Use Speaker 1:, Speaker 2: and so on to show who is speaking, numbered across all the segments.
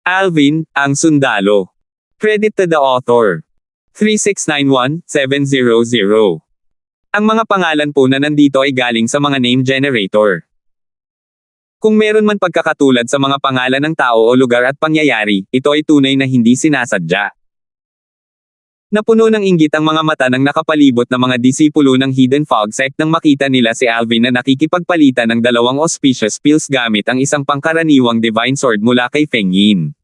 Speaker 1: Alvin, ang sundalo. Credit to the author. 3691700. Ang mga pangalan po na nandito ay galing sa mga name generator. Kung meron man pagkakatulad sa mga pangalan ng tao o lugar at pangyayari, ito ay tunay na hindi sinasadya. Napuno ng inggit ang mga mata ng nakapalibot na mga disipulo ng Hidden Fog sect nang makita nila si Alvin na nakikipagpalitan ng dalawang auspicious pills gamit ang isang pangkaraniwang divine sword mula kay Feng Yin.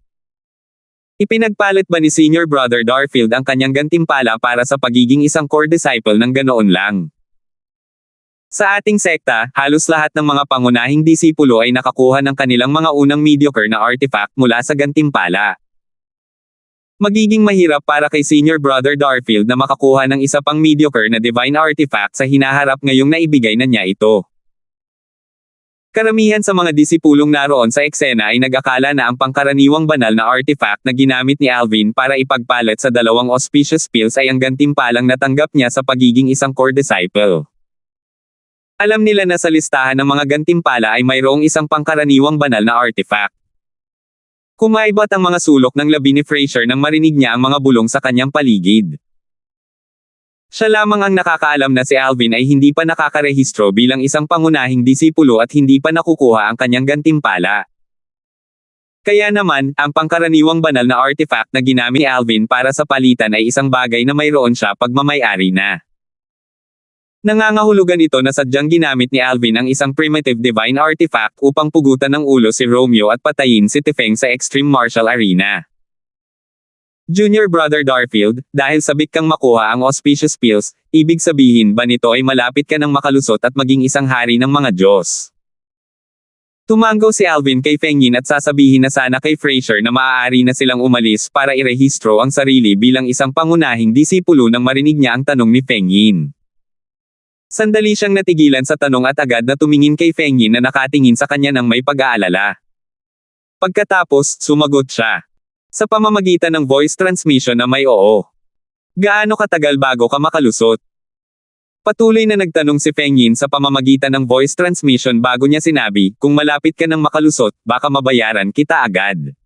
Speaker 1: Ipinagpalit ba ni Senior Brother Darfield ang kanyang gantimpala para sa pagiging isang core disciple ng ganoon lang? Sa ating sekta, halos lahat ng mga pangunahing disipulo ay nakakuha ng kanilang mga unang mediocre na artifact mula sa gantimpala. Magiging mahirap para kay Senior Brother Darfield na makakuha ng isa pang mediocre na divine artifact sa hinaharap ngayong naibigay na niya ito. Karamihan sa mga disipulong naroon sa eksena ay nag-akala na ang pangkaraniwang banal na artifact na ginamit ni Alvin para ipagpalit sa dalawang auspicious pills ay ang gantimpalang natanggap niya sa pagiging isang core disciple. Alam nila na sa listahan ng mga gantimpala ay mayroong isang pangkaraniwang banal na artifact. Kumaibot ang mga sulok ng labi ni Fraser nang marinig niya ang mga bulong sa kanyang paligid. Siya lamang ang nakakaalam na si Alvin ay hindi pa nakakarehistro bilang isang pangunahing disipulo at hindi pa nakukuha ang kanyang gantimpala. Kaya naman, ang pangkaraniwang banal na artifact na ginamit ni Alvin para sa palitan ay isang bagay na mayroon siya pagmamay-ari na. Nangangahulugan ito na sadyang ginamit ni Alvin ang isang primitive divine artifact upang pugutan ng ulo si Romeo at patayin si Tifeng sa Extreme Martial Arena. Junior Brother Darfield, dahil sabik kang makuha ang auspicious pills, ibig sabihin ba nito ay malapit ka ng makalusot at maging isang hari ng mga Diyos? Tumanggo si Alvin kay Feng Yin at sasabihin na sana kay Fraser na maaari na silang umalis para irehistro ang sarili bilang isang pangunahing disipulo nang marinig niya ang tanong ni Feng Yin. Sandali siyang natigilan sa tanong at agad na tumingin kay Feng Yin na nakatingin sa kanya ng may pag-aalala. Pagkatapos, sumagot siya. Sa pamamagitan ng voice transmission na may oo. Gaano katagal bago ka makalusot? Patuloy na nagtanong si Feng Yin sa pamamagitan ng voice transmission bago niya sinabi, kung malapit ka ng makalusot, baka mabayaran kita agad.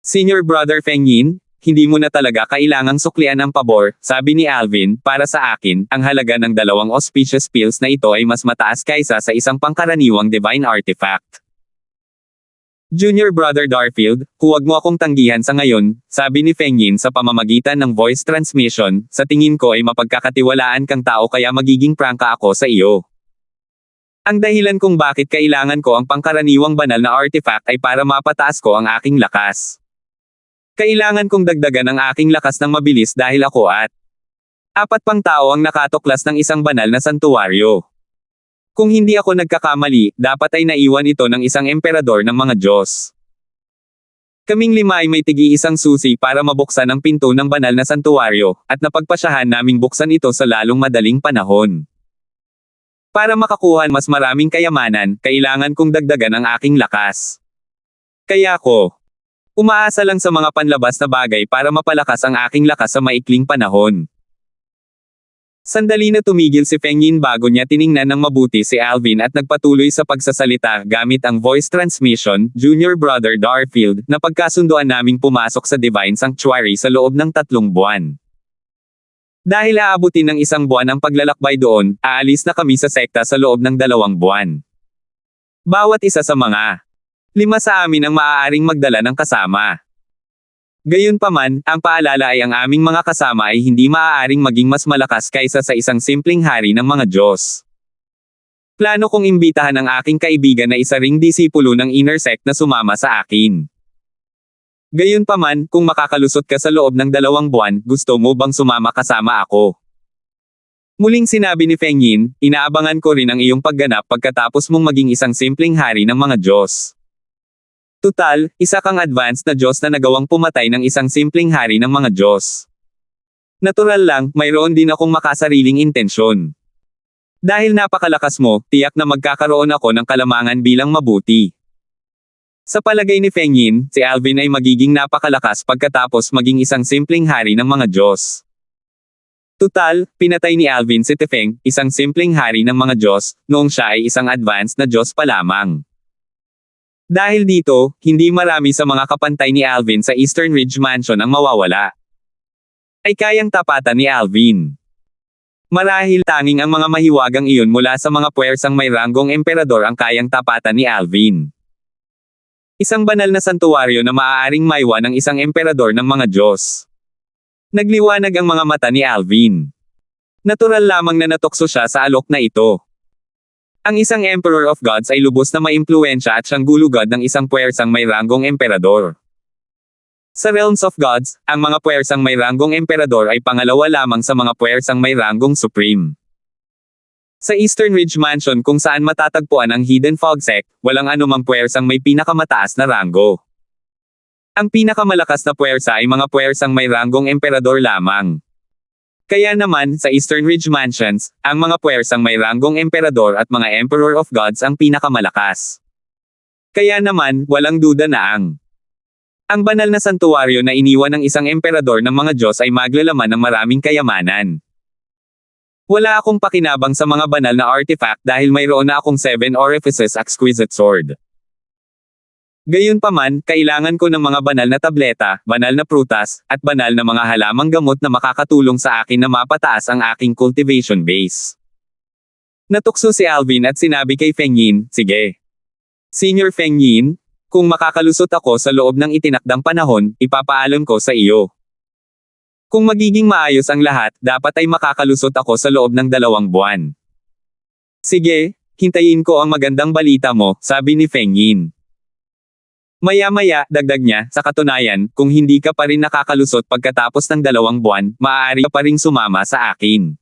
Speaker 1: Senior Brother Feng Yin, hindi mo na talaga kailangang suklian ang pabor, sabi ni Alvin, para sa akin, ang halaga ng dalawang auspicious pills na ito ay mas mataas kaysa sa isang pangkaraniwang divine artifact. Junior Brother Darfield, huwag mo akong tanggihan sa ngayon, sabi ni Feng Yin sa pamamagitan ng voice transmission, sa tingin ko ay mapagkakatiwalaan kang tao kaya magiging prangka ako sa iyo. Ang dahilan kung bakit kailangan ko ang pangkaraniwang banal na artifact ay para mapataas ko ang aking lakas. Kailangan kong dagdagan ang aking lakas ng mabilis dahil ako at 4 pang tao ang nakatuklas ng isang banal na santuwaryo. Kung hindi ako nagkakamali, dapat ay naiwan ito ng isang emperador ng mga Diyos. Kaming 5 ay may tigi-isang susi para mabuksan ang pinto ng banal na santuwaryo, at napagpasyahan naming buksan ito sa lalong madaling panahon. Para makakuha mas maraming kayamanan, kailangan kong dagdagan ang aking lakas. Kaya ko umaasa lang sa mga panlabas na bagay para mapalakas ang aking lakas sa maikling panahon. Sandali na tumigil si Feng Yin bago niya tiningnan ng mabuti si Alvin at nagpatuloy sa pagsasalita gamit ang voice transmission, Junior Brother Darfield, na pagkasunduan naming pumasok sa Divine Sanctuary sa loob ng 3 buwan. Dahil aabutin ng 1 buwan ang paglalakbay doon, aalis na kami sa sekta sa loob ng 2 buwan. Bawat isa sa mga 5 sa amin ang maaaring magdala ng kasama. Gayunpaman, ang paalala ay ang aming mga kasama ay hindi maaaring maging mas malakas kaysa sa isang simpleng hari ng mga Diyos. Plano kong imbitahan ang aking kaibigan na isa ring disipulo ng inner sect na sumama sa akin. Gayunpaman, kung makakalusot ka sa loob ng 2 buwan, gusto mo bang sumama kasama ako? Muling sinabi ni Feng Yin, inaabangan ko rin ang iyong pagganap pagkatapos mong maging isang simpleng hari ng mga Diyos. Tutal, isa kang advanced na Diyos na nagawang pumatay ng isang simpleng hari ng mga Diyos. Natural lang, mayroon din akong makasariling intensyon. Dahil napakalakas mo, tiyak na magkakaroon ako ng kalamangan bilang mabuti. Sa palagay ni Feng Yin, si Alvin ay magiging napakalakas pagkatapos maging isang simpleng hari ng mga Diyos. Tutal, pinatay ni Alvin si Tifeng, isang simpleng hari ng mga Diyos, noong siya ay isang advanced na Diyos pa lamang. Dahil dito, hindi marami sa mga kapantay ni Alvin sa Eastern Ridge Mansion ang mawawala. Ay kayang tapatan ni Alvin. Marahil tanging ang mga mahiwagang iyon mula sa mga puwersang may ranggong emperador ang kayang tapatan ni Alvin. Isang banal na santuwaryo na maaaring maiwan ng isang emperador ng mga Diyos. Nagliwanag ang mga mata ni Alvin. Natural lamang na natukso siya sa alok na ito. Ang isang Emperor of Gods ay lubos na maimpluwensya at siyang gulugad ng isang puwersang may ranggong emperador. Sa Realms of Gods, ang mga puwersang may ranggong emperador ay pangalawa lamang sa mga puwersang may ranggong supreme. Sa Eastern Ridge Mansion kung saan matatagpuan ang Hidden Fog Sect, walang anumang puwersang may pinakamataas na ranggo. Ang pinakamalakas na puwersa ay mga puwersang may ranggong emperador lamang. Kaya naman, sa Eastern Ridge Mansions, ang mga puwersang may ranggong emperador at mga Emperor of Gods ang pinakamalakas. Kaya naman, walang duda na ang banal na santuwaryo na iniwan ng isang emperador ng mga Diyos ay maglalaman ng maraming kayamanan. Wala akong pakinabang sa mga banal na artifact dahil mayroon na akong 7 Orifices Exquisite Sword. Gayunpaman, kailangan ko ng mga banal na tableta, banal na prutas, at banal na mga halamang gamot na makakatulong sa akin na mapataas ang aking cultivation base. Natukso si Alvin at sinabi kay Feng Yin, "Sige. Senior Feng Yin, kung makakalusot ako sa loob ng itinakdang panahon, ipapaalam ko sa iyo. Kung magiging maayos ang lahat, dapat ay makakalusot ako sa loob ng 2 buwan." "Sige, hintayin ko ang magandang balita mo," sabi ni Feng Yin. Maya-maya, dagdag niya, "Sa katunayan, kung hindi ka pa rin nakakalusot pagkatapos ng 2 buwan, maaari ka pa ring sumama sa akin.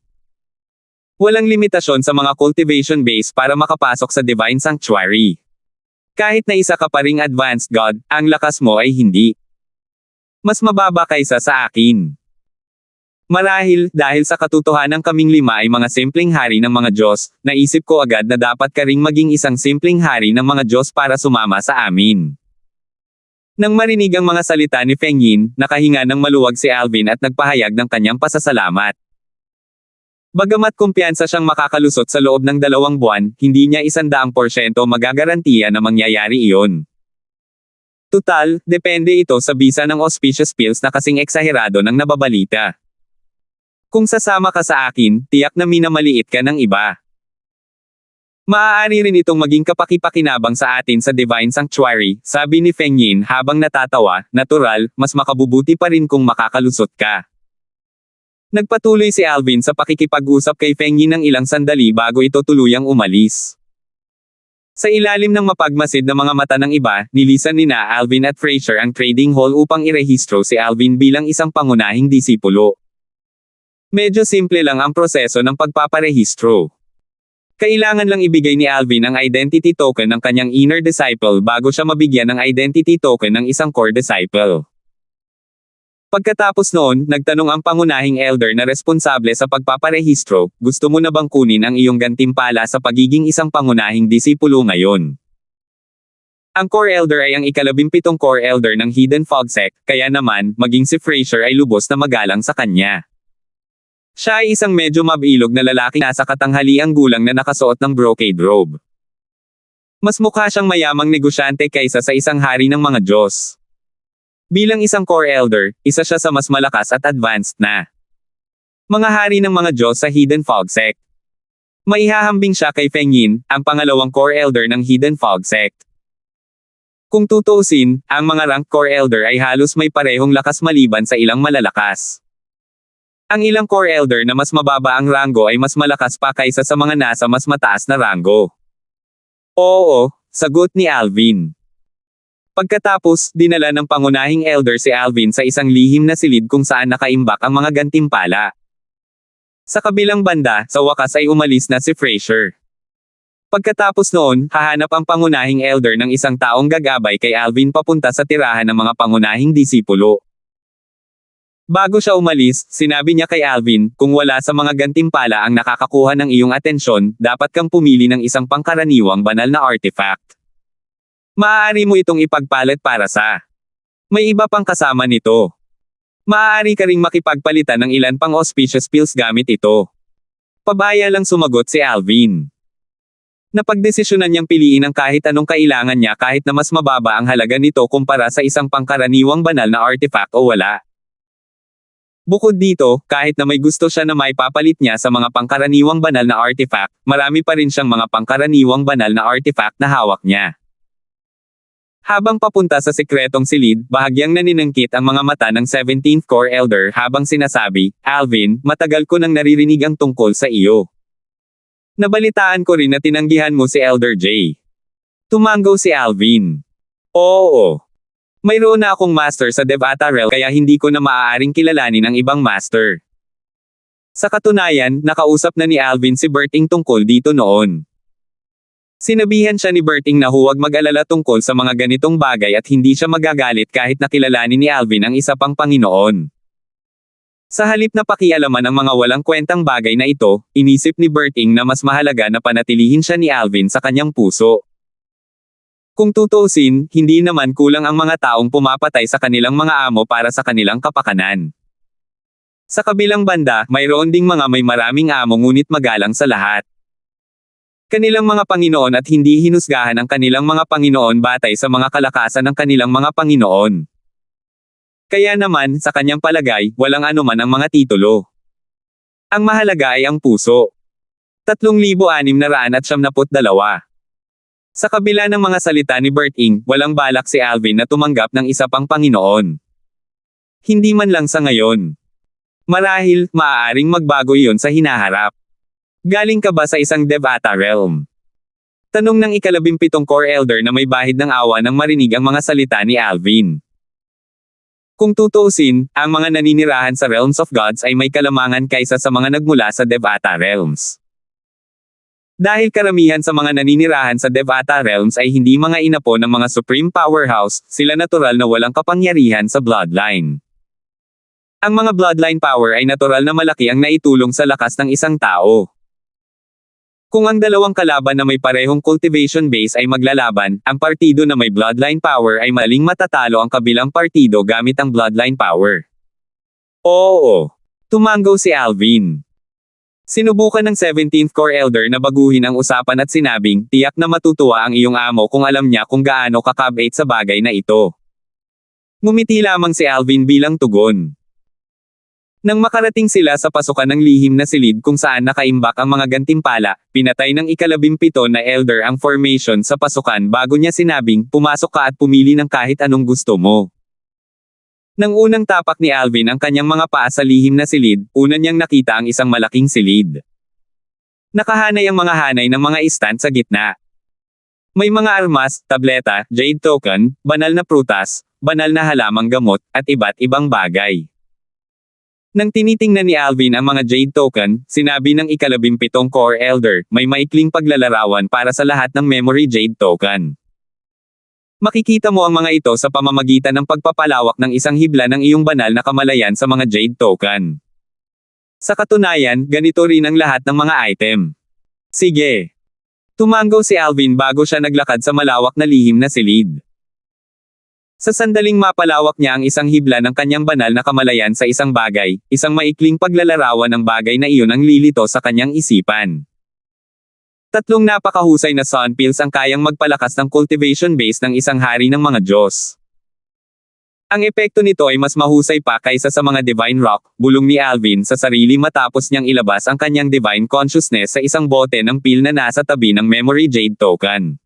Speaker 1: Walang limitasyon sa mga cultivation base para makapasok sa Divine Sanctuary. Kahit na isa ka pa ring advanced god, ang lakas mo ay hindi mas mababa kaysa sa akin. Marahil, dahil sa katotohanan kaming 5 ay mga simpleng hari ng mga Diyos, naisip ko agad na dapat ka ring maging isang simpleng hari ng mga Diyos para sumama sa amin." Nang marinig ang mga salita ni Feng Yin, nakahinga ng maluwag si Alvin at nagpahayag ng kanyang pasasalamat. Bagamat kumpiyansa siyang makakalusot sa loob ng 2 buwan, hindi niya 100% magagarantiya na mangyayari iyon. Tutal, depende ito sa bisa ng auspicious pills na kasing eksaherado ng nababalita. Kung sasama ka sa akin, tiyak na minamaliit ka ng iba. Maaari rin itong maging kapakipakinabang sa atin sa Divine Sanctuary, sabi ni Feng Yin habang natatawa. Natural, mas makabubuti pa rin kung makakalusot ka. Nagpatuloy si Alvin sa pakikipag-usap kay Feng Yin ng ilang sandali bago ito tuluyang umalis. Sa ilalim ng mapagmasid na mga mata ng iba, nilisan nina Alvin at Fraser ang trading hall upang irehistro si Alvin bilang isang pangunahing disipulo. Medyo simple lang ang proseso ng pagpaparehistro. Kailangan lang ibigay ni Alvin ang identity token ng kanyang inner disciple bago siya mabigyan ng identity token ng isang core disciple. Pagkatapos noon, nagtanong ang pangunahing elder na responsable sa pagpaparehistro, "Gusto mo na bang kunin ang iyong gantimpala sa pagiging isang pangunahing disipulo ngayon?" Ang core elder ay ang ika-17 core elder ng Hidden Fog Sect, kaya naman, maging si Fraser ay lubos na magalang sa kanya. Siya ay isang medyo mabilog na lalaki nasa katanghaliang gulang na nakasuot ng brocade robe. Mas mukha siyang mayamang negosyante kaysa sa isang hari ng mga Diyos. Bilang isang core elder, isa siya sa mas malakas at advanced na mga hari ng mga Diyos sa Hidden Fog Sect. Maihahambing siya kay Feng Yin, ang pangalawang core elder ng Hidden Fog Sect. Kung tutuusin, ang mga rank core elder ay halos may parehong lakas maliban sa ilang malalakas. Ang ilang core elder na mas mababa ang ranggo ay mas malakas pa kaysa sa mga nasa mas mataas na ranggo. "Oo," sagot ni Alvin. Pagkatapos, dinala ng pangunahing elder si Alvin sa isang lihim na silid kung saan nakaimbak ang mga gantimpala. Sa kabilang banda, sa wakas ay umalis na si Fraser. Pagkatapos noon, hahanap ang pangunahing elder ng isang taong gagabay kay Alvin papunta sa tirahan ng mga pangunahing disipulo. Bago siya umalis, sinabi niya kay Alvin, "Kung wala sa mga gantimpala ang nakakakuha ng iyong atensyon, dapat kang pumili ng isang pangkaraniwang banal na artifact. Maaari mo itong ipagpalit para sa may iba pang kasama nito. Maaari ka ring makipagpalitan ng ilan pang auspicious pills gamit ito." Pabaya lang sumagot si Alvin. Napagdesisyonan niyang piliin ang kahit anong kailangan niya kahit na mas mababa ang halaga nito kumpara sa isang pangkaraniwang banal na artifact o wala. Bukod dito, kahit na may gusto siya na maipapalit niya sa mga pangkaraniwang banal na artifact, marami pa rin siyang mga pangkaraniwang banal na artifact na hawak niya. Habang papunta sa sikretong silid, bahagyang naninangkit ang mga mata ng 17th Core Elder habang sinasabi, "Alvin, matagal ko nang naririnig ang tungkol sa iyo. Nabalitaan ko rin na tinanggihan mo si Elder J." Tumango si Alvin. "Oo. Mayroon na akong master sa Devata Realm kaya hindi ko na maaaring kilalanin ang ibang master." Sa katunayan, nakausap na ni Alvin si Berting tungkol dito noon. Sinabihan siya ni Berting na huwag mag-alala tungkol sa mga ganitong bagay at hindi siya magagalit kahit nakilalanin ni Alvin ang isa pang Panginoon. Sa halip na pakialaman ang mga walang kwentang bagay na ito, inisip ni Berting na mas mahalaga na panatilihin siya ni Alvin sa kanyang puso. Kung tutuusin, hindi naman kulang ang mga taong pumapatay sa kanilang mga amo para sa kanilang kapakanan. Sa kabilang banda, mayroon ding mga may maraming amo ngunit magalang sa lahat. Kanilang mga Panginoon at hindi hinusgahan ang kanilang mga Panginoon batay sa mga kalakasan ng kanilang mga Panginoon. Kaya naman, sa kanyang palagay, walang anuman ang mga titulo. Ang mahalaga ay ang puso. 3,672. Sa kabila ng mga salita ni Berting, walang balak si Alvin na tumanggap ng isa pang Panginoon. Hindi man lang sa ngayon. Marahil, maaaring magbago iyon sa hinaharap. Galing ka ba sa isang Devata Realm? Tanong ng ika-17 Core Elder na may bahid ng awa nang marinig ang mga salita ni Alvin. Kung tutuusin, ang mga naninirahan sa Realms of Gods ay may kalamangan kaysa sa mga nagmula sa Devata Realms. Dahil karamihan sa mga naninirahan sa Devata Realms ay hindi mga inapo ng mga Supreme Powerhouse, sila natural na walang kapangyarihan sa bloodline. Ang mga bloodline power ay natural na malaki ang naitulong sa lakas ng isang tao. Kung ang dalawang kalaban na may parehong cultivation base ay maglalaban, ang partido na may bloodline power ay maling matatalo ang kabilang partido gamit ang bloodline power. Oo. Tumango si Alvin. Sinubukan ng 17th Core Elder na baguhin ang usapan at sinabing, "Tiyak na matutuwa ang iyong amo kung alam niya kung gaano kakabait sa bagay na ito." Ngumiti lamang si Alvin bilang tugon. Nang makarating sila sa pasukan ng lihim na silid kung saan nakaimbak ang mga gantimpala, pinatay ng ika-17 na Elder ang formation sa pasukan bago niya sinabing, "Pumasok ka at pumili ng kahit anong gusto mo." Nang unang tapak ni Alvin ang kanyang mga paa sa lihim na silid, una niyang nakita ang isang malaking silid. Nakahanay ang mga hanay ng mga istant sa gitna. May mga armas, tableta, jade token, banal na prutas, banal na halamang gamot, at iba't ibang bagay. Nang tinitingnan ni Alvin ang mga jade token, sinabi ng ika-17 Core Elder, "May maikling paglalarawan para sa lahat ng memory jade token. Makikita mo ang mga ito sa pamamagitan ng pagpapalawak ng isang hibla ng iyong banal na kamalayan sa mga jade token. Sa katunayan, ganito rin ang lahat ng mga item." "Sige." Tumango si Alvin bago siya naglakad sa malawak na lihim na silid. Sa sandaling mapalawak niya ang isang hibla ng kanyang banal na kamalayan sa isang bagay, isang maikling paglalarawan ng bagay na iyon ang lilito sa kanyang isipan. 3 napakahusay na sun pills ang kayang magpalakas ng cultivation base ng isang hari ng mga Diyos. Ang epekto nito ay mas mahusay pa kaysa sa mga Divine Rock, bulong ni Alvin sa sarili matapos niyang ilabas ang kanyang Divine Consciousness sa isang bote ng pill na nasa tabi ng Memory Jade Token.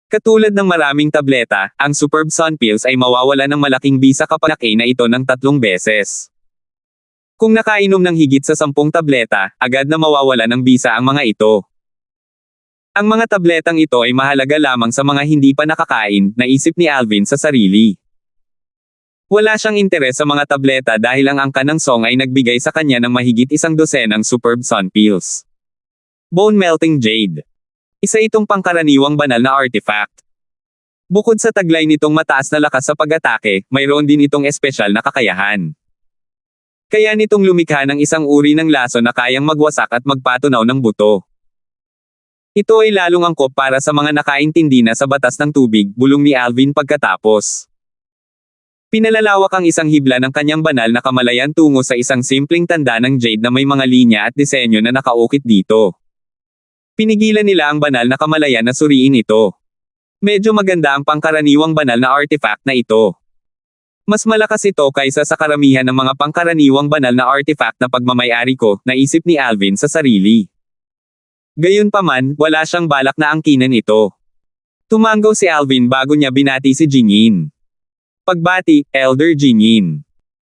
Speaker 1: Katulad ng maraming tableta, ang Superb Sun Pills ay mawawala ng malaking bisa kapag na ito ng 3 beses. Kung nakainom ng higit sa 10 tableta, agad na mawawala ng bisa ang mga ito. Ang mga tabletang ito ay mahalaga lamang sa mga hindi pa nakakain, naisip ni Alvin sa sarili. Wala siyang interes sa mga tableta dahil ang angka ng Song ay nagbigay sa kanya ng mahigit 12 ng Superb Sun Pills. Bone Melting Jade. Isa itong pangkaraniwang banal na artifact. Bukod sa taglay nitong mataas na lakas sa pag-atake, mayroon din itong espesyal na kakayahan. Kaya nitong lumikha ng isang uri ng laso na kayang magwasak at magpatunaw ng buto. Ito ay lalong angkop para sa mga nakaintindi na sa batas ng tubig, bulong ni Alvin pagkatapos. Pinalalawak ang isang hibla ng kanyang banal na kamalayan tungo sa isang simpleng tanda ng jade na may mga linya at disenyo na nakaukit dito. Pinigilan nila ang banal na kamalayan na suriin ito. Medyo maganda ang pangkaraniwang banal na artifact na ito. Mas malakas ito kaysa sa karamihan ng mga pangkaraniwang banal na artifact na pagmamayari ko, naisip ni Alvin sa sarili. Gayunpaman, wala siyang balak na angkinan ito. Tumanggaw si Alvin bago niya binati si Jingyin. Pagbati, Elder Jingyin.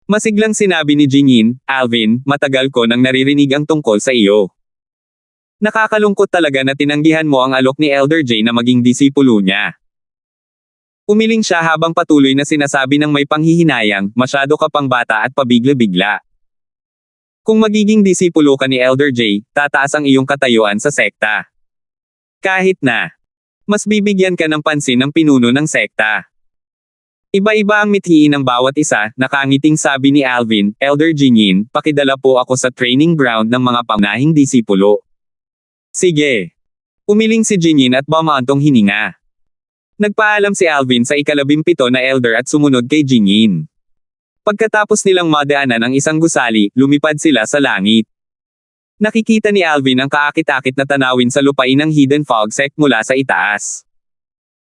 Speaker 1: Masiglang sinabi ni Jingyin, Alvin, matagal ko nang naririnig ang tungkol sa iyo. Nakakalungkot talaga na tinanggihan mo ang alok ni Elder J na maging disipulo niya. Umiling siya habang patuloy na sinasabi ng may panghihinayang, masyado ka pang bata at pabigla-bigla. Kung magiging disipulo ka ni Elder J, tataas ang iyong katayuan sa sekta. Kahit na, mas bibigyan ka ng pansin ng pinuno ng sekta. Iba-iba ang mithiin ng bawat isa, nakangiting sabi ni Alvin, Elder Jingyin, pakidala po ako sa training ground ng mga pangunahing disipulo. Sige. Umiling si Jingyin at bumaantong hininga. Nagpaalam si Alvin sa ika-17 na elder at sumunod kay Jingyin. Pagkatapos nilang madaanan ang isang gusali, lumipad sila sa langit. Nakikita ni Alvin ang kaakit-akit na tanawin sa lupain ng Hidden Fog Sect mula sa itaas.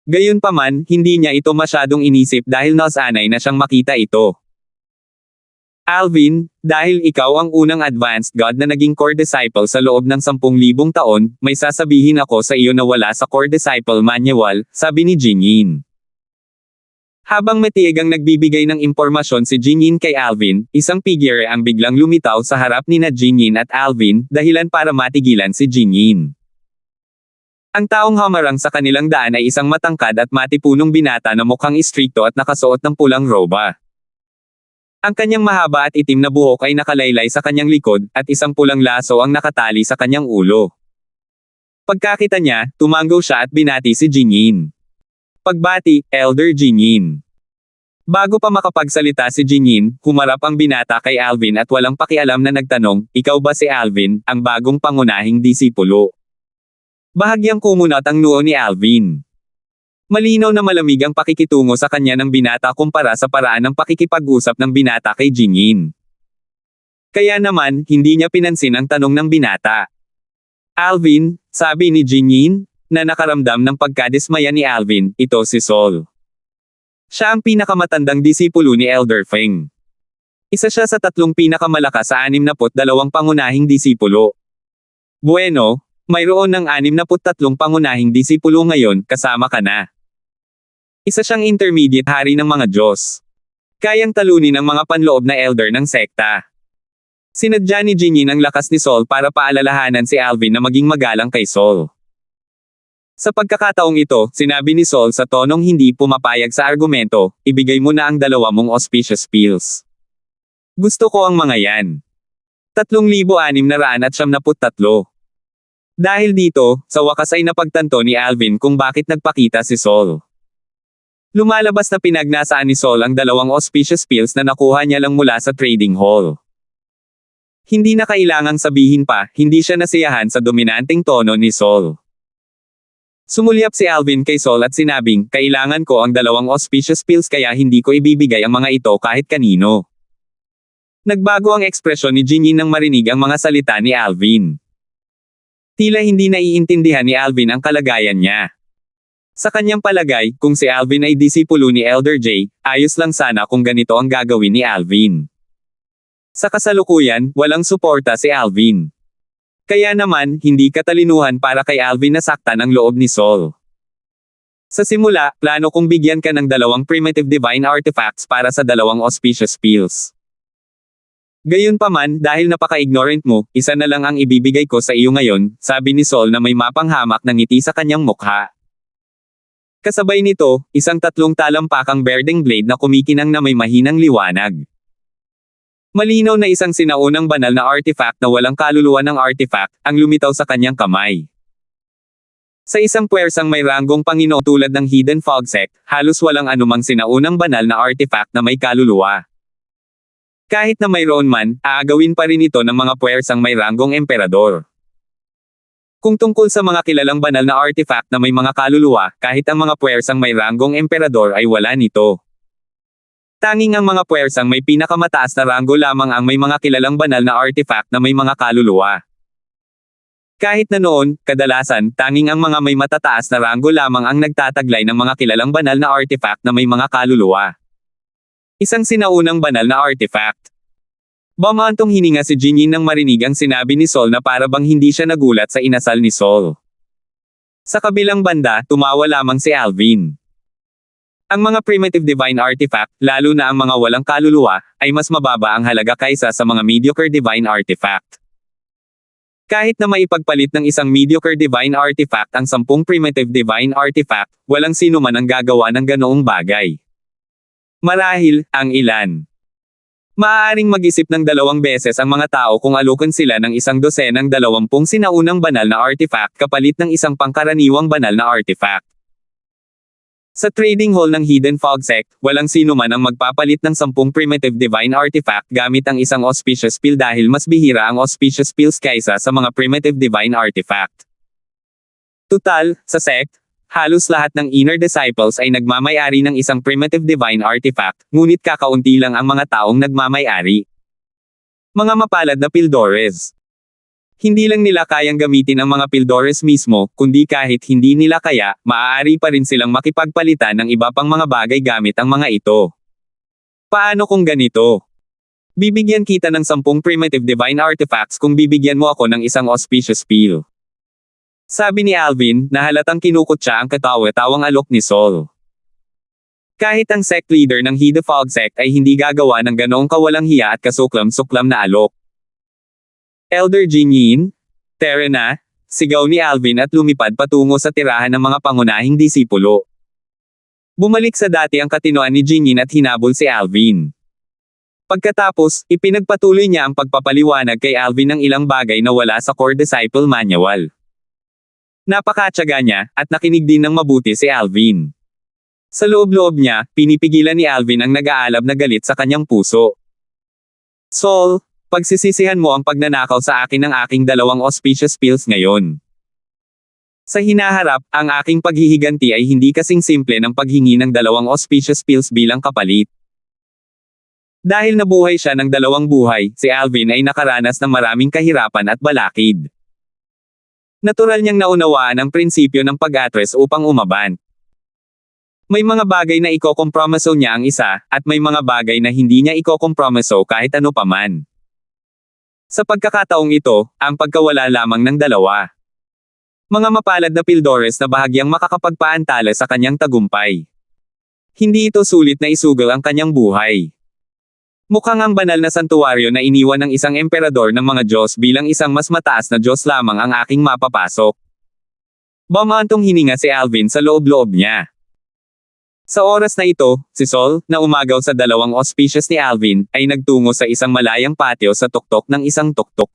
Speaker 1: Gayunpaman, hindi niya ito masyadong inisip dahil nasanay na siyang makita ito. Alvin, dahil ikaw ang unang advanced god na naging core disciple sa loob ng 10,000 taon, may sasabihin ako sa iyo na wala sa core disciple manual, sabi ni Jingyin. Habang matiig ang nagbibigay ng impormasyon si Jingyin kay Alvin, isang figure ang biglang lumitaw sa harap ni na Jingyin at Alvin, dahilan para matigilan si Jingyin. Ang taong hamarang sa kanilang daan ay isang matangkad at matipunong binata na mukhang istrikto at nakasuot ng pulang roba. Ang kanyang mahaba at itim na buhok ay nakalaylay sa kanyang likod, at isang pulang laso ang nakatali sa kanyang ulo. Pagkakita niya, tumanggaw siya at binati si Jingyin. Pagbati, Elder Jingyin. Bago pa makapagsalita si Jingyin, humarap ang binata kay Alvin at walang pakialam na nagtanong, ikaw ba si Alvin, ang bagong pangunahing disipulo? Bahagyang kumunat ang noo ni Alvin. Malinaw na malamig ang pakikitungo sa kanya ng binata kumpara sa paraan ng pakikipag-usap ng binata kay Jingyin. Kaya naman, hindi niya pinansin ang tanong ng binata. Alvin, sabi ni Jingyin, na nakaramdam ng pagkadismaya ni Alvin, ito si Sol. Siya ang pinakamatandang disipulo ni Elder Feng. Isa siya sa 3 pinakamalakas sa 62 pangunahing disipulo. Bueno, mayroon ng 63 pangunahing disipulo ngayon, kasama ka na. Isa siyang intermediate hari ng mga Diyos. Kayang talunin ang mga panloob na elder ng sekta. Sinadya ni Jingyin ang lakas ni Sol para paalalahanan si Alvin na maging magalang kay Sol. Sa pagkakataong ito, sinabi ni Sol sa tonong hindi pumapayag sa argumento, ibigay mo na ang 2 mong auspicious pills. Gusto ko ang mga yan. 3,673. Dahil dito, sa wakas ay napagtanto ni Alvin kung bakit nagpakita si Sol. Lumalabas na pinagnasaan ni Sol ang 2 auspicious pills na nakuha niya lang mula sa trading hall. Hindi na kailangang sabihin pa, hindi siya nasiyahan sa dominanteng tono ni Sol. Sumulyap si Alvin kay Sol at sinabing, kailangan ko ang 2 auspicious pills kaya hindi ko ibibigay ang mga ito kahit kanino. Nagbago ang ekspresyon ni Jingyin nang marinig ang mga salita ni Alvin. Tila hindi naiintindihan ni Alvin ang kalagayan niya. Sa kanyang palagay, kung si Alvin ay disipulo ni Elder J, ayos lang sana kung ganito ang gagawin ni Alvin. Sa kasalukuyan, walang suporta si Alvin. Kaya naman, hindi katalinuhan para kay Alvin nasaktan ang loob ni Sol. Sa simula, plano kong bigyan ka ng 2 primitive divine artifacts para sa 2 auspicious pills. Gayunpaman, dahil napaka-ignorant mo, isa na lang ang ibibigay ko sa iyo ngayon, sabi ni Sol na may mapanghamak ng ngiti sa kanyang mukha. Kasabay nito, isang 3 talampakang berdeng blade na kumikinang na may mahinang liwanag. Malinaw na isang sinaunang banal na artifact na walang kaluluwa ng artifact, ang lumitaw sa kanyang kamay. Sa isang puwersang may ranggong Panginoon tulad ng Hidden Fog Sect, halos walang anumang sinaunang banal na artifact na may kaluluwa. Kahit na mayroon man, aagawin pa rin ito ng mga puwersang may ranggong emperador. Kung tungkol sa mga kilalang banal na artifact na may mga kaluluwa, kahit ang mga puwersang may ranggong emperador ay wala nito. Tanging ang mga puwersang may pinakamataas na ranggo lamang ang may mga kilalang banal na artifact na may mga kaluluwa. Kahit na noon, kadalasan, tanging ang mga may matataas na ranggo lamang ang nagtataglay ng mga kilalang banal na artifact na may mga kaluluwa. Isang sinaunang banal na artifact. Bumantong hininga si Jinyin nang marinig ang sinabi ni Sol na para bang hindi siya nagulat sa inasal ni Sol. Sa kabilang banda, tumawa lamang si Alvin. Ang mga primitive divine artifact, lalo na ang mga walang kaluluwa, ay mas mababa ang halaga kaysa sa mga mediocre divine artifact. Kahit na maipagpalit ng isang mediocre divine artifact ang 10 primitive divine artifact, walang sino man ang gagawa ng ganoong bagay. Marahil, ang ilan. Maaaring mag-isip ng 2 beses ang mga tao kung alukan sila ng 12 sinaunang banal na artifact kapalit ng isang pangkaraniwang banal na artifact. Sa trading hall ng Hidden Fog Sect, walang sino man ang magpapalit ng 10 primitive divine artifact gamit ang isang auspicious pill dahil mas bihira ang auspicious pills kaysa sa mga primitive divine artifact. Tutal, sa sect, halos lahat ng inner disciples ay nagmamay-ari ng isang primitive divine artifact, ngunit kakaunti lang ang mga taong nagmamay-ari. Mga mapalad na Pildores. Hindi lang nila kayang gamitin ang mga Pildores mismo, kundi kahit hindi nila kaya, maaari pa rin silang makipagpalitan ng iba pang mga bagay gamit ang mga ito. Paano kung ganito? Bibigyan kita ng 10 primitive divine artifacts kung bibigyan mo ako ng isang auspicious pill. Sabi ni Alvin, na halatang kinukutya ang katawa-tawang alok ni Sol. Kahit ang sect leader ng Hidden Fog Sect ay hindi gagawa ng ganoong kawalang hiya at kasuklam-suklam na alok. Elder Jinyin, tara na, sigaw ni Alvin at lumipad patungo sa tirahan ng mga pangunahing disipulo. Bumalik sa dati ang katinoan ni Jinyin at hinabol si Alvin. Pagkatapos, ipinagpatuloy niya ang pagpapaliwanag kay Alvin ng ilang bagay na wala sa Core Disciple Manual. Napakatyaga niya, at nakinig din ng mabuti si Alvin. Sa loob-loob niya, pinipigilan ni Alvin ang nag-aalab na galit sa kanyang puso. Sol, pagsisisihan mo ang pagnanakaw sa akin ng aking 2 auspicious pills ngayon. Sa hinaharap, ang aking paghihiganti ay hindi kasing simple ng paghingi ng 2 auspicious pills bilang kapalit. Dahil nabuhay siya ng 2 buhay, si Alvin ay nakaranas ng maraming kahirapan at balakid. Natural niyang naunawaan ang prinsipyo ng pag-atres upang umaban. May mga bagay na ikokompromiso niya ang isa, at may mga bagay na hindi niya ikokompromiso kahit ano paman. Sa pagkakataong ito, ang pagkawala lamang ng 2. Mga mapalad na Pildores na bahagyang makakapagpaantala sa kanyang tagumpay. Hindi ito sulit na isugal ang kanyang buhay. Mukhang ang banal na santuwaryo na iniwan ng isang emperador ng mga Diyos bilang isang mas mataas na Diyos lamang ang aking mapapasok. Bumantong hininga si Alvin sa loob-loob niya. Sa oras na ito, si Sol, na umagaw sa 2 auspicious ni Alvin, ay nagtungo sa isang malayang patio sa tuktok ng isang tuktok.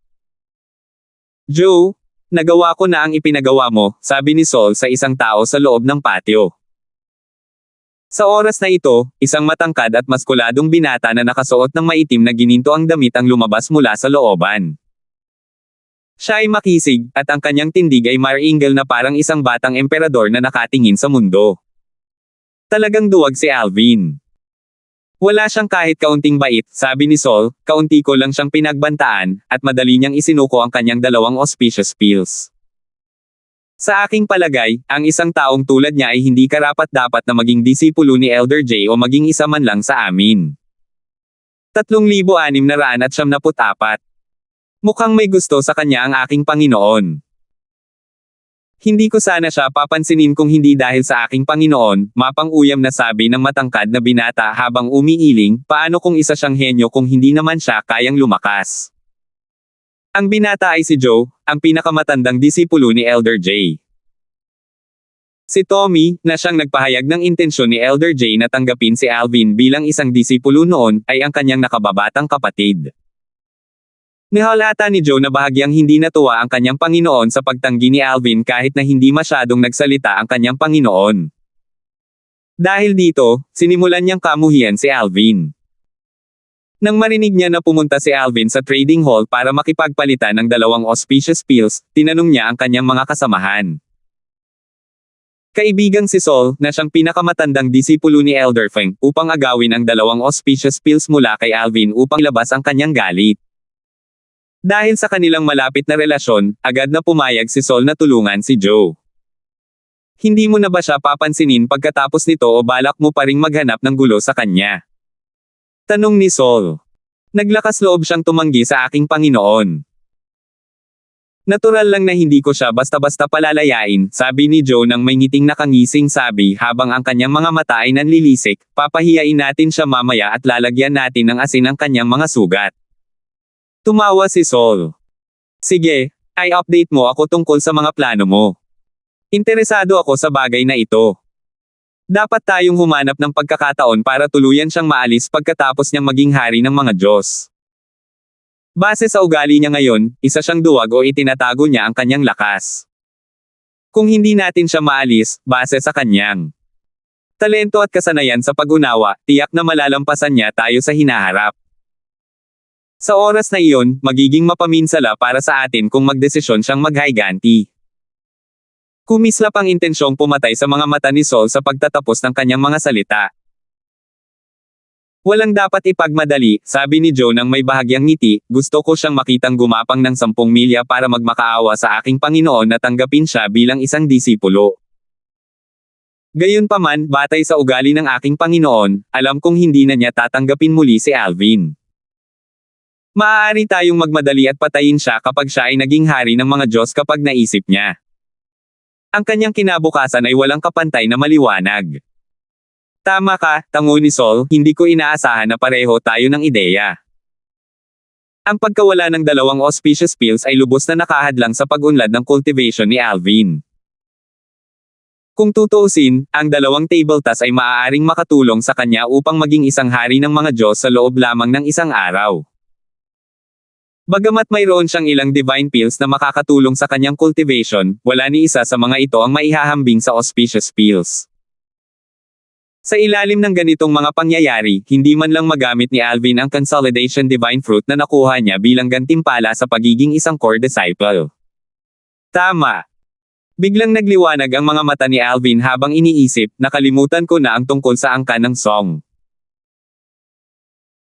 Speaker 1: Joe, nagawa ko na ang ipinagawa mo, sabi ni Sol sa isang tao sa loob ng patio. Sa oras na ito, isang matangkad at maskuladong binata na nakasuot ng maitim na gininto ang damit ang lumabas mula sa looban. Siya ay makisig, at ang kanyang tindig ay maringal na parang isang batang emperador na nakatingin sa mundo. Talagang duwag si Alvin. Wala siyang kahit kaunting bait, sabi ni Sol, kaunti ko lang siyang pinagbantaan, at madali niyang isinuko ang kanyang 2 auspicious pills. Sa aking palagay, ang isang taong tulad niya ay hindi karapat-dapat na maging disipulo ni Elder J o maging isa man lang sa amin. 3,674. Mukhang may gusto sa kanya ang aking Panginoon. Hindi ko sana siya papansinin kung hindi dahil sa aking Panginoon, mapang-uyam na sabi ng matangkad na binata habang umiiling, paano kung isa siyang henyo kung hindi naman siya kayang lumakas. Ang binata ay si Joe, ang pinakamatandang disipulo ni Elder J. Si Tommy, na siyang nagpahayag ng intensyon ni Elder J na tanggapin si Alvin bilang isang disipulo noon, ay ang kanyang nakababatang kapatid. Nihalata ni Joe na bahagyang hindi natuwa ang kanyang Panginoon sa pagtanggi ni Alvin kahit na hindi masyadong nagsalita ang kanyang Panginoon. Dahil dito, sinimulan niyang kamuhian si Alvin. Nang marinig niya na pumunta si Alvin sa trading hall para makipagpalitan ng 2 auspicious pills, tinanong niya ang kanyang mga kasamahan. Kaibigang si Sol, na siyang pinakamatandang disipulo ni Elder Feng, upang agawin ang 2 auspicious pills mula kay Alvin upang labas ang kanyang galit. Dahil sa kanilang malapit na relasyon, agad na pumayag si Sol na tulungan si Joe. Hindi mo na ba siya papansinin pagkatapos nito o balak mo pa ring maghanap ng gulo sa kanya? Tanong ni Sol. Naglakas loob siyang tumanggi sa aking Panginoon. Natural lang na hindi ko siya basta-basta palalayain, sabi ni Joe nang may ngiting nakangising sabi habang ang kanyang mga mata ay nanlilisik, papahiyain natin siya mamaya at lalagyan natin ng asin ang kanyang mga sugat. Tumawa si Sol. Sige, i-update mo ako tungkol sa mga plano mo. Interesado ako sa bagay na ito. Dapat tayong humanap ng pagkakataon para tuluyan siyang maalis pagkatapos niyang maging hari ng mga Diyos. Base sa ugali niya ngayon, isa siyang duwag o itinatago niya ang kanyang lakas. Kung hindi natin siya maalis, base sa kanyang talento at kasanayan sa pag-unawa, tiyak na malalampasan niya tayo sa hinaharap. Sa oras na iyon, magiging mapaminsala para sa atin kung magdesisyon siyang maghayganti. Kumislap ang intensyong pumatay sa mga mata ni Sol sa pagtatapos ng kanyang mga salita. Walang dapat ipagmadali, sabi ni Joe nang may bahagyang ngiti, gusto ko siyang makitang gumapang ng 10 milya para magmakaawa sa aking Panginoon na tanggapin siya bilang isang disipulo. Gayunpaman, batay sa ugali ng aking Panginoon, alam kong hindi na niya tatanggapin muli si Alvin. Maaari tayong magmadali at patayin siya kapag siya ay naging hari ng mga Diyos kapag naisip niya. Ang kanyang kinabukasan ay walang kapantay na maliwanag. Tama ka, tango ni Sol, hindi ko inaasahan na pareho tayo ng ideya. Ang pagkawala ng dalawang auspicious pills ay lubos na nakahadlang sa pag-unlad ng cultivation ni Alvin. Kung tutuusin, ang dalawang tabletas ay maaaring makatulong sa kanya upang maging isang hari ng mga Diyos sa loob lamang ng isang araw. Bagamat mayroon siyang ilang divine pills na makakatulong sa kanyang cultivation, wala ni isa sa mga ito ang maihahambing sa auspicious pills. Sa ilalim ng ganitong mga pangyayari, hindi man lang magamit ni Alvin ang consolidation divine fruit na nakuha niya bilang gantimpala sa pagiging isang core disciple. Tama. Biglang nagliwanag ang mga mata ni Alvin habang iniisip, nakalimutan ko na ang tungkol sa angkan ng song.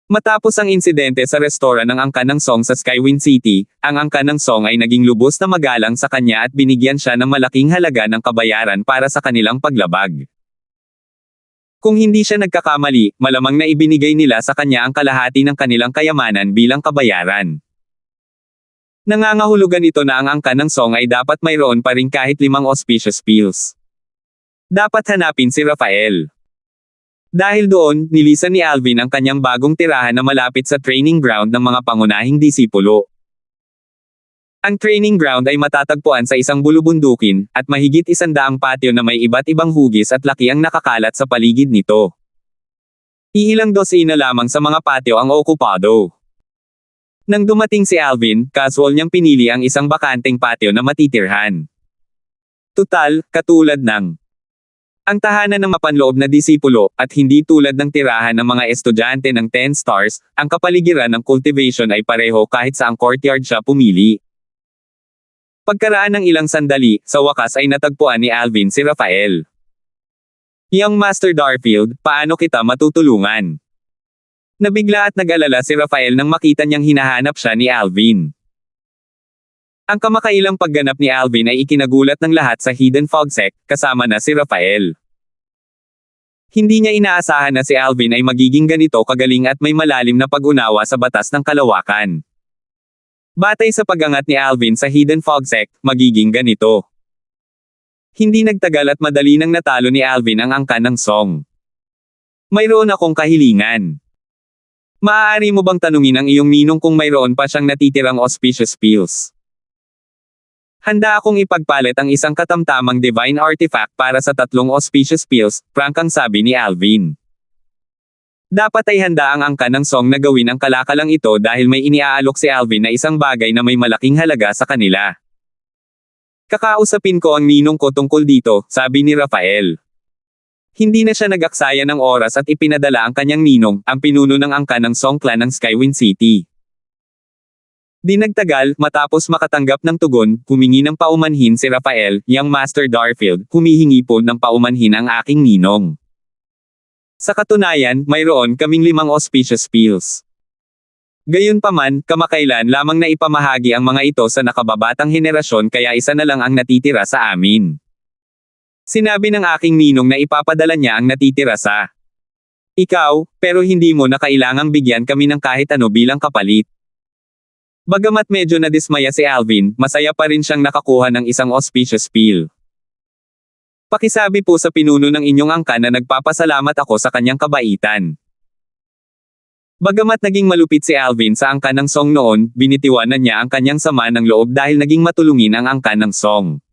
Speaker 1: Matapos ang insidente sa restoran ng angkan ng song sa Skywind City, ang angkan ng song ay naging lubos na magalang sa kanya at binigyan siya ng malaking halaga ng kabayaran para sa kanilang paglabag. Kung hindi siya nagkakamali, malamang na ibinigay nila sa kanya ang kalahati ng kanilang kayamanan bilang kabayaran. Nangangahulugan ito na ang angkan ng song ay dapat mayroon pa rin kahit 5 auspicious pills. Dapat hanapin si Rafael. Dahil doon, nilisan ni Alvin ang kanyang bagong tirahan na malapit sa training ground ng mga pangunahing disipulo. Ang training ground ay matatagpuan sa isang bulubundukin, at mahigit 100 patio na may iba't ibang hugis at laki ang nakakalat sa paligid nito. Iilang dosina lamang sa mga patio ang okupado. Nang dumating si Alvin, casual niyang pinili ang isang bakanteng patio na matitirhan. Tutal, katulad ng ang tahanan ng mapanloob na disipulo, at hindi tulad ng tirahan ng mga estudyante ng 10 stars, ang kapaligiran ng cultivation ay pareho kahit saang courtyard siya pumili. Pagkaraan ng ilang sandali, sa wakas ay natagpuan ni Alvin si Rafael. Young Master Darfield, paano kita matutulungan? Nabigla at nag-alala si Rafael nang makita niyang hinahanap siya ni Alvin. Ang kamakailang pagganap ni Alvin ay ikinagulat ng lahat sa Hidden Fog Sect, kasama na si Rafael. Hindi niya inaasahan na si Alvin ay magiging ganito kagaling at may malalim na pag-unawa sa batas ng kalawakan. Batay sa pag-angat ni Alvin sa Hidden Fog Sect, magiging ganito. Hindi nagtagal at madali nang natalo ni Alvin ang angkan ng song. Mayroon akong kahilingan. Maaari mo bang tanungin ang iyong ninong kung mayroon pa siyang natitirang auspicious pills? Handa akong ipagpalit ang isang katamtamang divine artifact para sa 3 auspicious pills, prangkang sabi ni Alvin. Dapat ay handa ang angkan ng song na gawin ang kalakalang ito dahil may iniaalok si Alvin na isang bagay na may malaking halaga sa kanila. Kakausapin ko ang ninong ko tungkol dito, sabi ni Rafael. Hindi na siya nag-aksaya ng oras at ipinadala ang kanyang ninong, ang pinuno ng angkan ng song clan ng Skywind City. Di nagtagal, matapos makatanggap ng tugon, humingi ng paumanhin si Rafael, Young Master Darfield, humihingi po ng paumanhin ang aking ninong. Sa katunayan, mayroon kaming 5 auspicious pills. Gayunpaman, kamakailan lamang na ipamahagi ang mga ito sa nakababatang henerasyon kaya isa na lang ang natitira sa amin. Sinabi ng aking ninong na ipapadala niya ang natitira sa ikaw, pero hindi mo na kailangang bigyan kami ng kahit ano bilang kapalit. Bagamat medyo nadismaya si Alvin, masaya pa rin siyang nakakuha ng isang auspicious pill. Pakisabi po sa pinuno ng inyong angkan na nagpapasalamat ako sa kanyang kabaitan. Bagamat naging malupit si Alvin sa angkan ng Song noon, binitiwanan niya ang kanyang sama ng loob dahil naging matulungin ang angkan ng Song.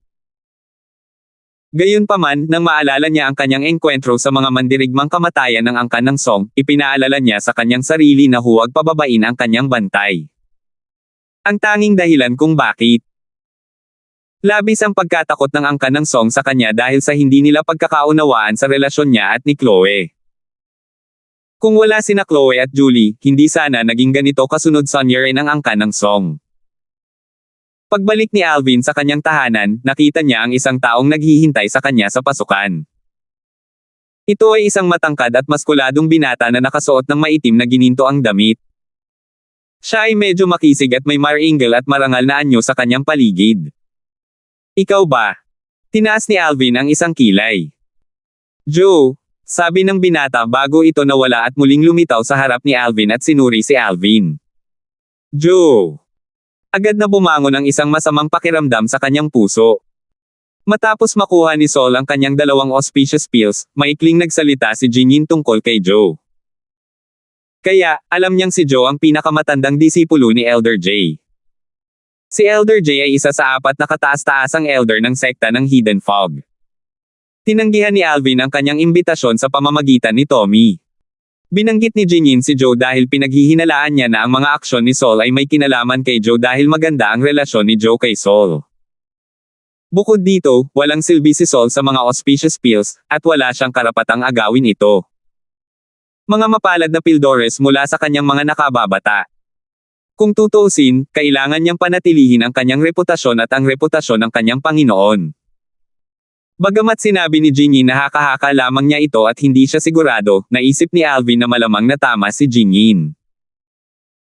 Speaker 1: Gayunpaman, nang maalala niya ang kanyang engkwentro sa mga mandirigmang kamatayan ng angkan ng Song, ipinaalala niya sa kanyang sarili na huwag pababain ang kanyang bantay. Ang tanging dahilan kung bakit. Labis ang pagkatakot ng angkan ng Song sa kanya dahil sa hindi nila pagkakaunawaan sa relasyon niya at ni Chloe. Kung wala sina Chloe at Julie, hindi sana naging ganito kasunod sonyerin ang angkan ng Song. Pagbalik ni Alvin sa kanyang tahanan, nakita niya ang isang taong naghihintay sa kanya sa pasukan. Ito ay isang matangkad at maskuladong binata na nakasuot ng maitim na gininto ang damit. Siya ay medyo makisig at may maringal at marangal na anyo sa kanyang paligid. Ikaw ba? Tinaas ni Alvin ang isang kilay. Joe, sabi ng binata bago ito nawala at muling lumitaw sa harap ni Alvin at sinuri si Alvin. Joe! Agad na bumangon ang isang masamang pakiramdam sa kanyang puso. Matapos makuha ni Sol ang kanyang dalawang auspicious pills, maikling nagsalita si Jinyin tungkol kay Joe. Kaya, alam niyang si Joe ang pinakamatandang disipulo ni Elder J. Si Elder J ay isa sa 4 na kataas-taasang elder ng sekta ng Hidden Fog. Tinanggihan ni Alvin ang kanyang imbitasyon sa pamamagitan ni Tommy. Binanggit ni Jinyin si Joe dahil pinaghihinalaan niya na ang mga aksyon ni Sol ay may kinalaman kay Joe dahil maganda ang relasyon ni Joe kay Sol. Bukod dito, walang silbi si Sol sa mga auspicious pills, at wala siyang karapatang agawin ito. Mga mapalad na pildores mula sa kanyang mga nakababata. Kung tutuusin, kailangan niyang panatilihin ang kanyang reputasyon at ang reputasyon ng kanyang Panginoon. Bagamat sinabi ni Jinyin na haka-haka lamang niya ito at hindi siya sigurado, naisip ni Alvin na malamang na tama si Jinyin.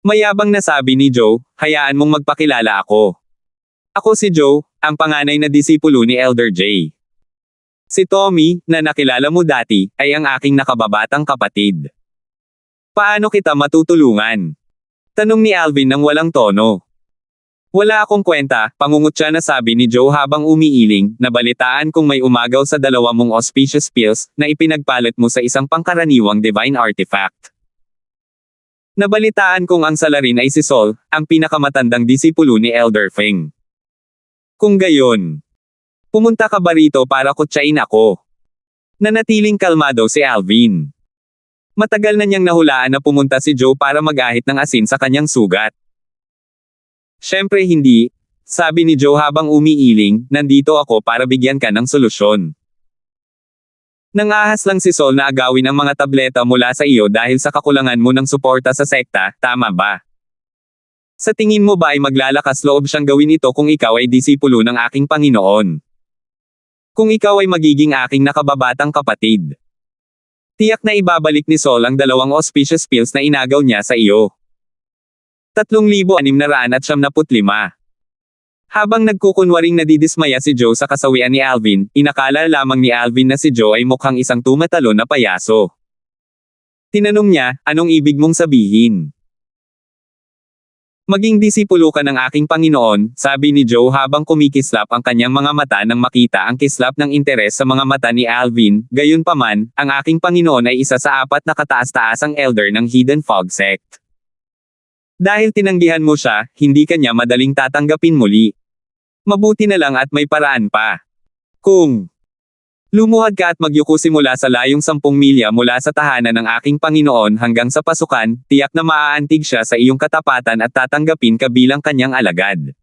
Speaker 1: Mayabang na sabi ni Joe, hayaan mong magpakilala ako. Ako si Joe, ang panganay na disipulo ni Elder J. Si Tommy, na nakilala mo dati, ay ang aking nakababatang kapatid. Paano kita matutulungan? Tanong ni Alvin nang walang tono. Wala akong kwenta, pangungutya na sabi ni Joe habang umiiling, nabalitaan kung may umagaw sa 2 mong auspicious pills, na ipinagpalit mo sa isang pangkaraniwang divine artifact. Nabalitaan kong ang salarin ay si Sol, ang pinakamatandang disipulo ni Elder Feng. Kung gayon, pumunta ka ba rito para kutsain ako? Nanatiling kalmado si Alvin. Matagal na niyang nahulaan na pumunta si Joe para mag-ahit ng asin sa kanyang sugat. Siyempre hindi, sabi ni Joe habang umiiling, nandito ako para bigyan ka ng solusyon. Nangahas lang si Sol na agawin ang mga tableta mula sa iyo dahil sa kakulangan mo ng suporta sa sekta, tama ba? Sa tingin mo ba ay maglalakas loob siyang gawin ito kung ikaw ay disipulo ng aking Panginoon? Kung ikaw ay magiging aking nakababatang kapatid. Tiyak na ibabalik ni Sol ang 2 auspicious pills na inagaw niya sa iyo. 3,675. Habang nagkukunwaring nadidismaya si Joe sa kasawian ni Alvin, inakala lamang ni Alvin na si Joe ay mukhang isang tumatalo na payaso. Tinanong niya, anong ibig mong sabihin? Maging disipulo ka ng aking Panginoon, sabi ni Joe habang kumikislap ang kanyang mga mata nang makita ang kislap ng interes sa mga mata ni Alvin. Gayunpaman, ang aking Panginoon ay isa sa 4 na kataas-taasang elder ng Hidden Fog Sect. Dahil tinanggihan mo siya, hindi ka niya madaling tatanggapin muli. Mabuti na lang at may paraan pa. Kung lumuhad ka at magyuko simula sa layong 10 milya mula sa tahanan ng aking Panginoon hanggang sa pasukan, tiyak na maaantig siya sa iyong katapatan at tatanggapin ka bilang kanyang alagad.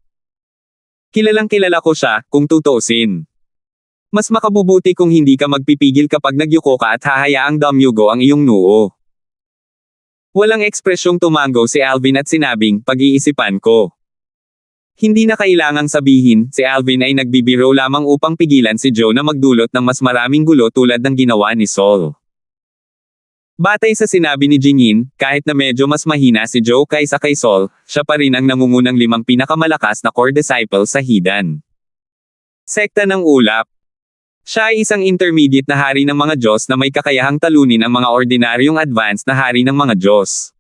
Speaker 1: Kilalang kilala ko siya, kung tutuusin. Mas makabubuti kung hindi ka magpipigil kapag nagyuko ka at hahayaang damyugo ang iyong noo. Walang ekspresyong tumango si Alvin at sinabing, pag-iisipan ko. Hindi na kailangang sabihin, si Alvin ay nagbibiro lamang upang pigilan si Joe na magdulot ng mas maraming gulo tulad ng ginawa ni Sol. Batay sa sinabi ni Jingin, kahit na medyo mas mahina si Joe kaysa kay Sol, siya pa rin ang nangungunang 5 pinakamalakas na core disciple sa Hidan. Sekta ng Ulap. Siya ay isang intermediate na hari ng mga Diyos na may kakayahang talunin ang mga ordinaryong advanced na hari ng mga Diyos.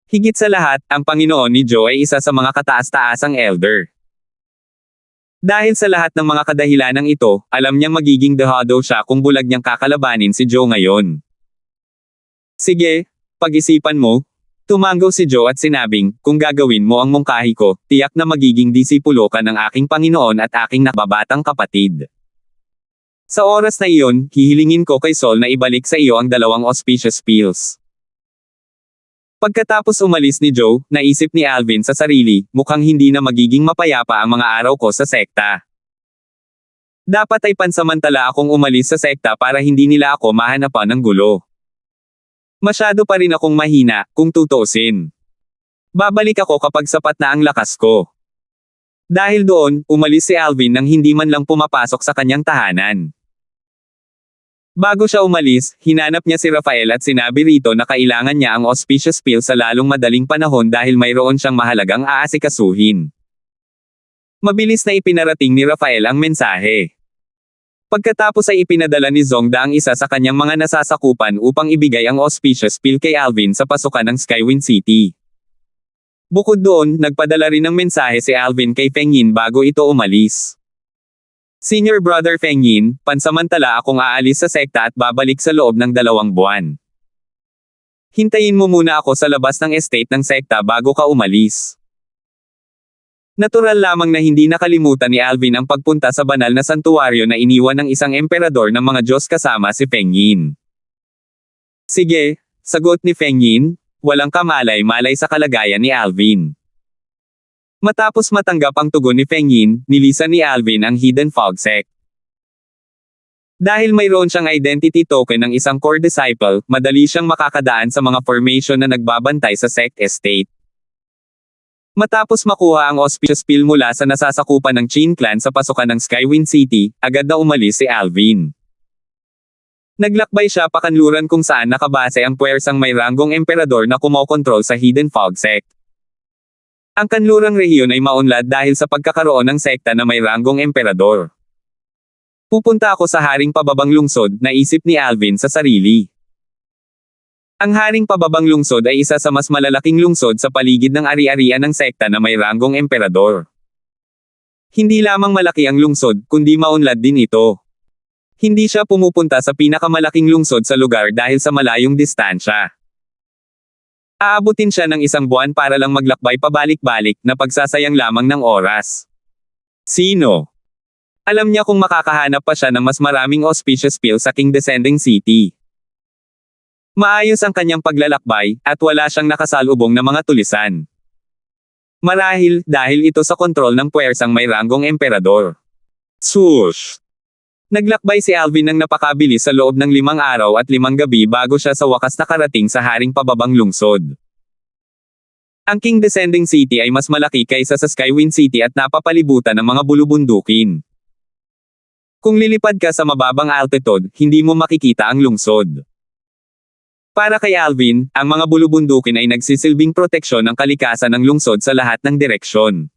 Speaker 1: Higit sa lahat, ang Panginoon ni Joe ay isa sa mga kataas-taasang elder. Dahil sa lahat ng mga kadahilanang ito, alam niyang magiging dehado siya kung bulag niyang kakalabanin si Joe ngayon. Sige, pag-isipan mo. Tumanggaw si Joe at sinabing, kung gagawin mo ang mungkahi ko, tiyak na magiging disipulo ka ng aking Panginoon at aking nakababatang kapatid. Sa oras na iyon, hihilingin ko kay Sol na ibalik sa iyo ang 2 auspicious pills. Pagkatapos umalis ni Joe, naisip ni Alvin sa sarili, mukhang hindi na magiging mapayapa ang mga araw ko sa sekta. Dapat ay pansamantala akong umalis sa sekta para hindi nila ako mahanapan ng gulo. Masyado pa rin akong mahina, kung tutuusin. Babalik ako kapag sapat na ang lakas ko. Dahil doon, umalis si Alvin nang hindi man lang pumapasok sa kanyang tahanan. Bago siya umalis, hinanap niya si Rafael at sinabi rito na kailangan niya ang auspicious pill sa lalong madaling panahon dahil mayroon siyang mahalagang aasikasuhin. Mabilis na ipinarating ni Rafael ang mensahe. Pagkatapos ay ipinadala ni Zongda ang isa sa kanyang mga nasasakupan upang ibigay ang auspicious pill kay Alvin sa pasukan ng Skywind City. Bukod doon, nagpadala rin ng mensahe si Alvin kay Feng Yin bago ito umalis. Senior Brother Feng Yin, pansamantala akong aalis sa sekta at babalik sa loob ng 2 buwan. Hintayin mo muna ako sa labas ng estate ng sekta bago ka umalis. Natural lamang na hindi nakalimutan ni Alvin ang pagpunta sa banal na santuwaryo na iniwan ng isang emperador ng mga Diyos kasama si Feng Yin. Sige, sagot ni Feng Yin, walang kamalay-malay sa kalagayan ni Alvin. Matapos matanggap ang tugon ni Feng Yin, nilisan ni Alvin ang Hidden Fog Sect. Dahil mayroon siyang identity token ng isang core disciple, madali siyang makakadaan sa mga formation na nagbabantay sa sect estate. Matapos makuha ang auspicious pill mula sa nasasakupan ng Qin clan sa pasukan ng Skywind City, agad na umalis si Alvin. Naglakbay siya pakanluran kung saan nakabase ang puwersang may ranggong emperador na kumokontrol sa Hidden Fog Sect. Ang kanlurang rehiyon ay maunlad dahil sa pagkakaroon ng sekta na may ranggong emperador. Pupunta ako sa Haring Pababang Lungsod, naisip ni Alvin sa sarili. Ang Haring Pababang Lungsod ay isa sa mas malalaking lungsod sa paligid ng ari-arian ng sekta na may ranggong emperador. Hindi lamang malaki ang lungsod, kundi maunlad din ito. Hindi siya pumupunta sa pinakamalaking lungsod sa lugar dahil sa malayong distansya. Aabutin siya ng 1 buwan para lang maglakbay pabalik-balik na pagsasayang lamang ng oras. Sino? Alam niya kung makakahanap pa siya ng mas maraming auspicious pill sa King Descending City. Maayos ang kanyang paglalakbay, at wala siyang nakasalubong na mga tulisan. Marahil, dahil ito sa kontrol ng puwersang may ranggong emperador. Swoosh! Naglakbay si Alvin ng napakabilis sa loob ng 5 araw at 5 gabi bago siya sa wakas nakarating sa Haring Pababang Lungsod. Ang King Descending City ay mas malaki kaysa sa Skywind City at napapalibutan ng mga bulubundukin. Kung lilipad ka sa mababang altitude, hindi mo makikita ang lungsod. Para kay Alvin, ang mga bulubundukin ay nagsisilbing proteksyon ng kalikasan ng lungsod sa lahat ng direksyon.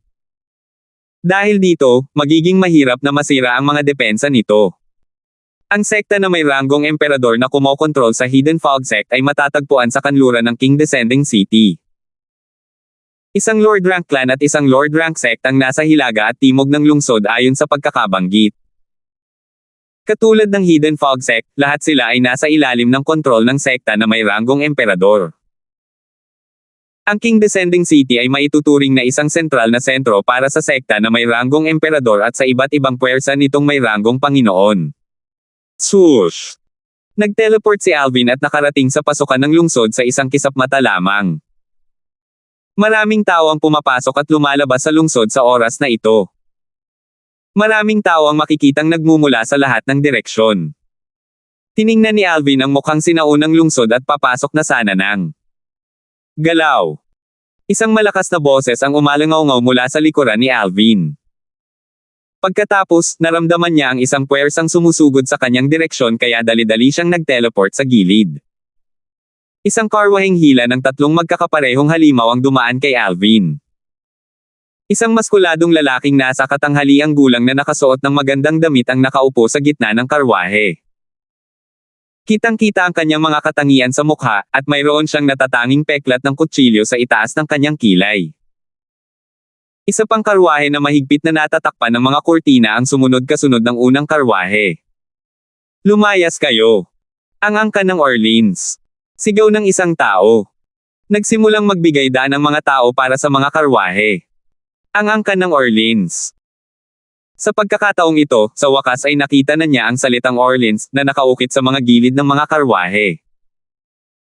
Speaker 1: Dahil dito, magiging mahirap na masira ang mga depensa nito. Ang sekta na may ranggong emperador na kumokontrol sa Hidden Fog Sect ay matatagpuan sa kanluran ng King Descending City. Isang Lord Rank clan at isang Lord Rank sect ang nasa hilaga at timog ng lungsod ayon sa pagkakabanggit. Katulad ng Hidden Fog Sect, lahat sila ay nasa ilalim ng kontrol ng sekta na may ranggong emperador. Ang King Descending City ay maituturing na isang sentral na sentro para sa sekta na may ranggong emperador at sa iba't ibang puwersa nitong may ranggong Panginoon. Swoosh! Nag-teleport si Alvin at nakarating sa pasukan ng lungsod sa isang kisap-mata lamang. Maraming tao ang pumapasok at lumalabas sa lungsod sa oras na ito. Maraming tao ang makikitang nagmumula sa lahat ng direksyon. Tiningnan ni Alvin ang mukhang sinaunang lungsod at papasok na sana ng galaw. Isang malakas na boses ang umalangaw-ngaw mula sa likuran ni Alvin. Pagkatapos, naramdaman niya ang isang puwersang sumusugod sa kanyang direksyon kaya dali-dali siyang nag-teleport sa gilid. Isang karwaheng hila ng tatlong magkakaparehong halimaw ang dumaan kay Alvin. Isang maskuladong lalaking nasa katanghaliang gulang na nakasuot ng magandang damit ang nakaupo sa gitna ng karwahe. Kitang-kita ang kanyang mga katangian sa mukha, at mayroon siyang natatanging peklat ng kutsilyo sa itaas ng kanyang kilay. Isa pang karwahe na mahigpit na natatakpan ng mga kurtina ang sumunod kasunod ng unang karwahe. Lumayas kayo! Ang angkan ng Orleans. Sigaw ng isang tao. Nagsimulang magbigay daan ang mga tao para sa mga karwahe. Ang angkan ng Orleans. Sa pagkakataong ito, sa wakas ay nakita na niya ang salitang Orleans na nakaukit sa mga gilid ng mga karwahe.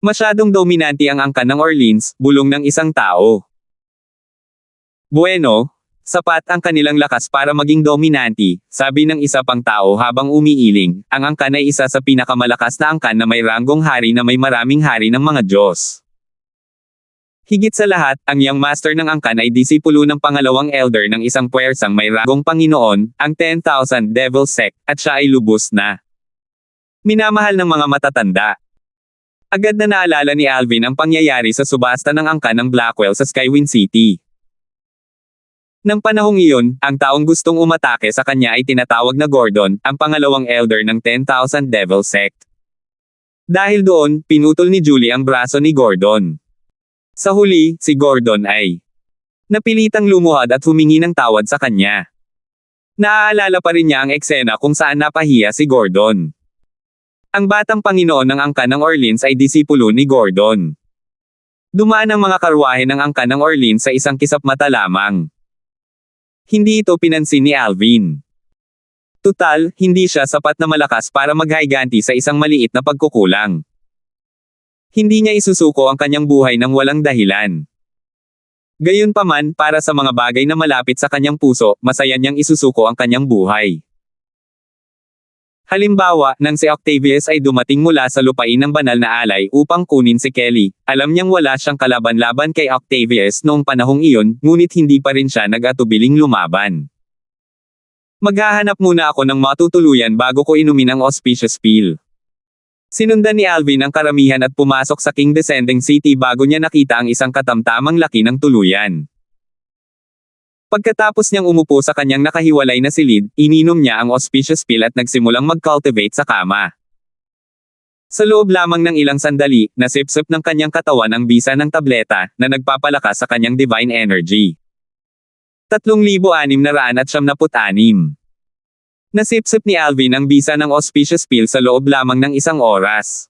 Speaker 1: Masyadong dominante ang angkan ng Orleans, bulong ng isang tao. Bueno, sapat ang kanilang lakas para maging dominante, sabi ng isa pang tao habang umiiling. Ang angkan ay isa sa pinakamalakas na angkan na may ranggong hari na may maraming hari ng mga Diyos. Higit sa lahat, ang young master ng angkan ay disipulo ng pangalawang elder ng isang puwersang may ranggong Panginoon, ang 10,000 Devil Sect, at siya ay lubos na minamahal ng mga matatanda. Agad na naalala ni Alvin ang pangyayari sa subasta ng angkan ng Blackwell sa Skywind City. Nang panahong iyon, ang taong gustong umatake sa kanya ay tinatawag na Gordon, ang pangalawang elder ng 10,000 Devil Sect. Dahil doon, pinutol ni Julie ang braso ni Gordon. Sa huli, si Gordon ay napilitang lumuhad at humingi ng tawad sa kanya. Naaalala pa rin niya ang eksena kung saan napahiya si Gordon. Ang batang Panginoon ng angkan ng Orleans ay disipulo ni Gordon. Dumaan ang mga karwahe ng angkan ng Orleans sa isang kisap-mata lamang. Hindi ito pinansin ni Alvin. Tutal, hindi siya sapat na malakas para maghayganti sa isang maliit na pagkukulang. Hindi niya isusuko ang kanyang buhay ng walang dahilan. Gayunpaman, para sa mga bagay na malapit sa kanyang puso, masaya niyang isusuko ang kanyang buhay. Halimbawa, nang si Octavius ay dumating mula sa lupain ng banal na alay upang kunin si Kelly, alam niyang wala siyang kalaban-laban kay Octavius noong panahong iyon, ngunit hindi pa rin siya nag-atubiling lumaban. Maghahanap muna ako ng matutuluyan bago ko inumin ang auspicious pill. Sinundan ni Alvin ang karamihan at pumasok sa King Descending City bago niya nakita ang isang katamtamang laki ng tuluyan. Pagkatapos niyang umupo sa kanyang nakahiwalay na silid, ininom niya ang auspicious pill at nagsimulang mag-cultivate sa kama. Sa loob lamang ng ilang sandali, nasipsip ng kanyang katawan ang bisa ng tableta, na nagpapalakas sa kanyang divine energy. 3,676. Nasipsip ni Alvin ang bisa ng auspicious pill sa loob lamang ng isang oras.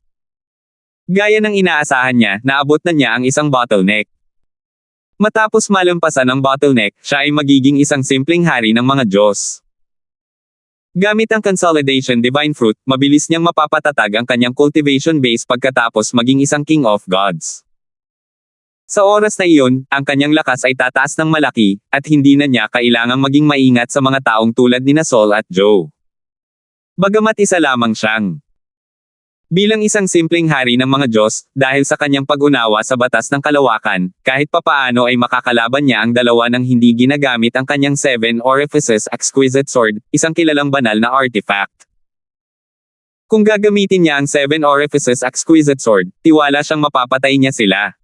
Speaker 1: Gaya ng inaasahan niya, naabot na niya ang isang bottleneck. Matapos malampasan ang bottleneck, siya ay magiging isang simpleng hari ng mga Diyos. Gamit ang Consolidation Divine Fruit, mabilis niyang mapapatatag ang kanyang cultivation base pagkatapos maging isang King of Gods. Sa oras na iyon, ang kanyang lakas ay tataas ng malaki, at hindi na niya kailangang maging maingat sa mga taong tulad ni Saul at Joe. Bagamat isa lamang siyang bilang isang simpleng hari ng mga Diyos, dahil sa kanyang pag-unawa sa batas ng kalawakan, kahit papaano ay makakalaban niya ang dalawa ng hindi ginagamit ang kanyang 7 Orifices Exquisite Sword, isang kilalang banal na artifact. Kung gagamitin niya ang 7 Orifices Exquisite Sword, tiwala siyang mapapatay niya sila.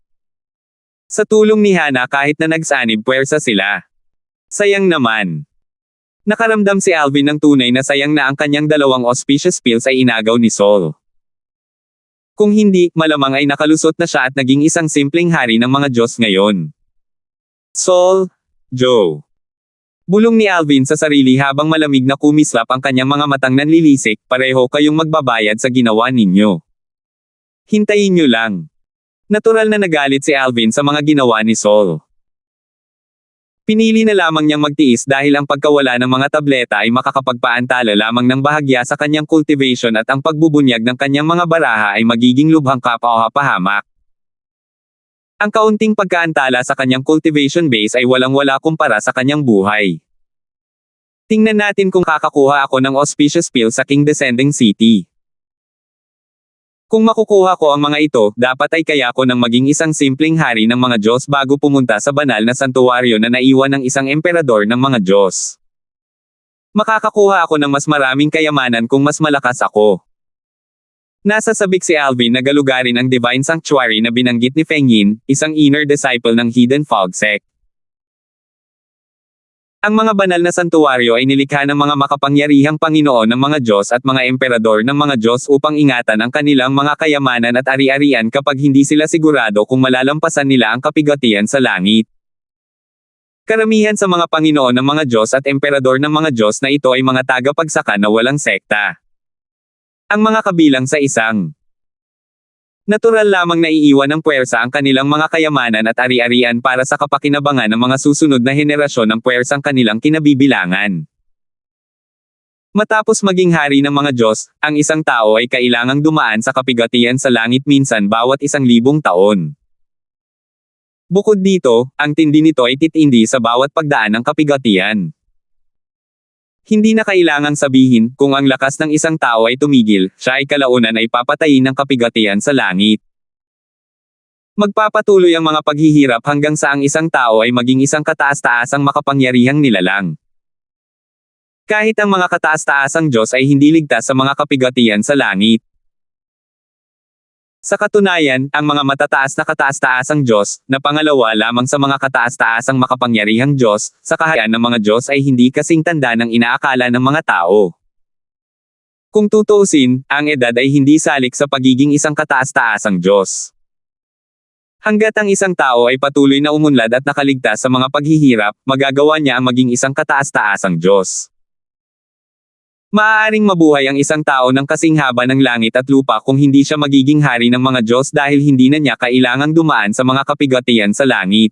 Speaker 1: Sa tulong ni Hannah kahit na nagsanib puwersa sila. Sayang naman. Nakaramdam si Alvin ng tunay na sayang na ang kanyang dalawang auspicious pills ay inagaw ni Saul. Kung hindi, malamang ay nakalusot na siya at naging isang simpleng hari ng mga Diyos ngayon. Saul, Joe. Bulong ni Alvin sa sarili habang malamig na kumislap ang kanyang mga matang nanlilisik, pareho kayong magbabayad sa ginawa ninyo. Hintayin nyo lang. Natural na nagalit si Alvin sa mga ginawa ni Saul. Pinili na lamang niyang magtiis dahil ang pagkawala ng mga tableta ay makakapagpaantala lamang ng bahagya sa kanyang cultivation at ang pagbubunyag ng kanyang mga baraha ay magiging lubhang kapahamak. Ang kaunting pagkaantala sa kanyang cultivation base ay walang-wala kumpara sa kanyang buhay. Tingnan natin kung kakakuha ako ng auspicious pill sa King Descending City. Kung makukuha ko ang mga ito, dapat ay kaya ko nang maging isang simpleng hari ng mga Diyos bago pumunta sa banal na santuwaryo na naiwan ng isang emperador ng mga Diyos. Makakakuha ako ng mas maraming kayamanan kung mas malakas ako. Nasa sabik si Alvin na galugarin ang Divine Sanctuary na binanggit ni Feng Yin, isang inner disciple ng Hidden Fog Sect. Ang mga banal na santuwaryo ay nilikha ng mga makapangyarihang Panginoon ng mga Diyos at mga emperador ng mga Diyos upang ingatan ang kanilang mga kayamanan at ari-arian kapag hindi sila sigurado kung malalampasan nila ang kapigatian sa langit. Karamihan sa mga Panginoon ng mga Diyos at emperador ng mga Diyos na ito ay mga tagapagsaka na walang sekta. Ang mga kabilang sa isang natural lamang na iiwan ng puwersa ang kanilang mga kayamanan at ari-arian para sa kapakinabangan ng mga susunod na henerasyon ng puwersang kanilang kinabibilangan. Matapos maging hari ng mga Diyos, ang isang tao ay kailangang dumaan sa kapigatian sa langit minsan bawat 1,000 taon. Bukod dito, ang tindi nito ay titindi sa bawat pagdaan ng kapigatian. Hindi na kailangang sabihin, kung ang lakas ng isang tao ay tumigil, siya ay kalaunan ay papatayin ng kapigatian sa langit. Magpapatuloy ang mga paghihirap hanggang sa ang isang tao ay maging isang kataas-taasang makapangyarihang nilalang. Kahit ang mga kataas-taasang Diyos ay hindi ligtas sa mga kapigatian sa langit. Sa katunayan, ang mga matataas na kataas-taasang Diyos, na pangalawa lamang sa mga kataas-taasang makapangyarihang Diyos, sa kahayaan ng mga Diyos ay hindi kasing tanda ng inaakala ng mga tao. Kung tutuusin, ang edad ay hindi salik sa pagiging isang kataas-taasang Diyos. Hanggat ang isang tao ay patuloy na umunlad at nakaligtas sa mga paghihirap, magagawa niya ang maging isang kataas-taasang Diyos. Maaaring mabuhay ang isang tao ng kasing haba ng langit at lupa kung hindi siya magiging hari ng mga Diyos dahil hindi na niya kailangang dumaan sa mga kapigatian sa langit.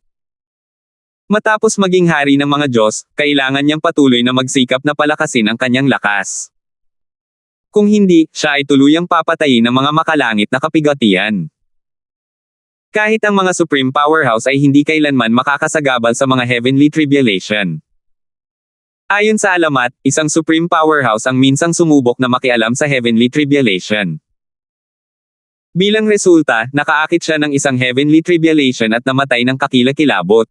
Speaker 1: Matapos maging hari ng mga Diyos, kailangan niyang patuloy na magsikap na palakasin ang kanyang lakas. Kung hindi, siya ay tuluyang papatayin ng mga makalangit na kapigatian. Kahit ang mga Supreme Powerhouse ay hindi kailanman makakasagabal sa mga heavenly tribulation. Ayon sa alamat, isang Supreme Powerhouse ang minsang sumubok na makialam sa heavenly tribulation. Bilang resulta, nakaakit siya ng isang heavenly tribulation at namatay ng kakilakilabot.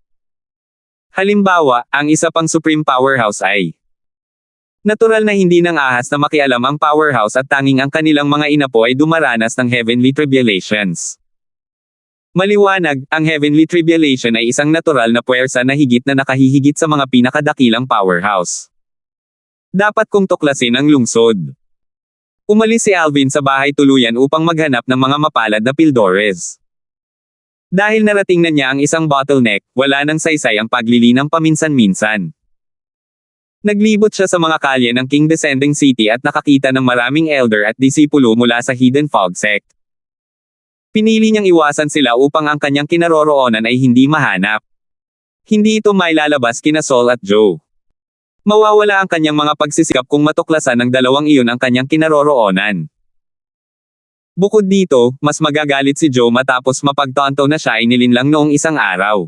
Speaker 1: Halimbawa, ang isa pang Supreme Powerhouse ay natural na hindi nang ahas na makialam ang powerhouse at tanging ang kanilang mga inapo ay dumaranas ng heavenly tribulations. Maliwanag, ang heavenly tribulation ay isang natural na puwersa na higit na nakahihigit sa mga pinakadakilang powerhouse. Dapat kong tuklasin ang lungsod. Umalis si Alvin sa bahay tuluyan upang maghanap ng mga mapalad na Pildores. Dahil narating na niya ang isang bottleneck, wala nang saysay ang paglilinang paminsan-minsan. Naglibot siya sa mga kalye ng King Descending City at nakakita ng maraming elder at disipulo mula sa Hidden Fog Sect. Pinili niyang iwasan sila upang ang kanyang kinaroroonan ay hindi mahanap. Hindi ito mailalabas kina Saul at Joe. Mawawala ang kanyang mga pagsisikap kung matuklasan ng dalawang iyon ang kanyang kinaroroonan. Bukod dito, mas magagalit si Joe matapos mapagtanto na siya ay nilinlang noong isang araw.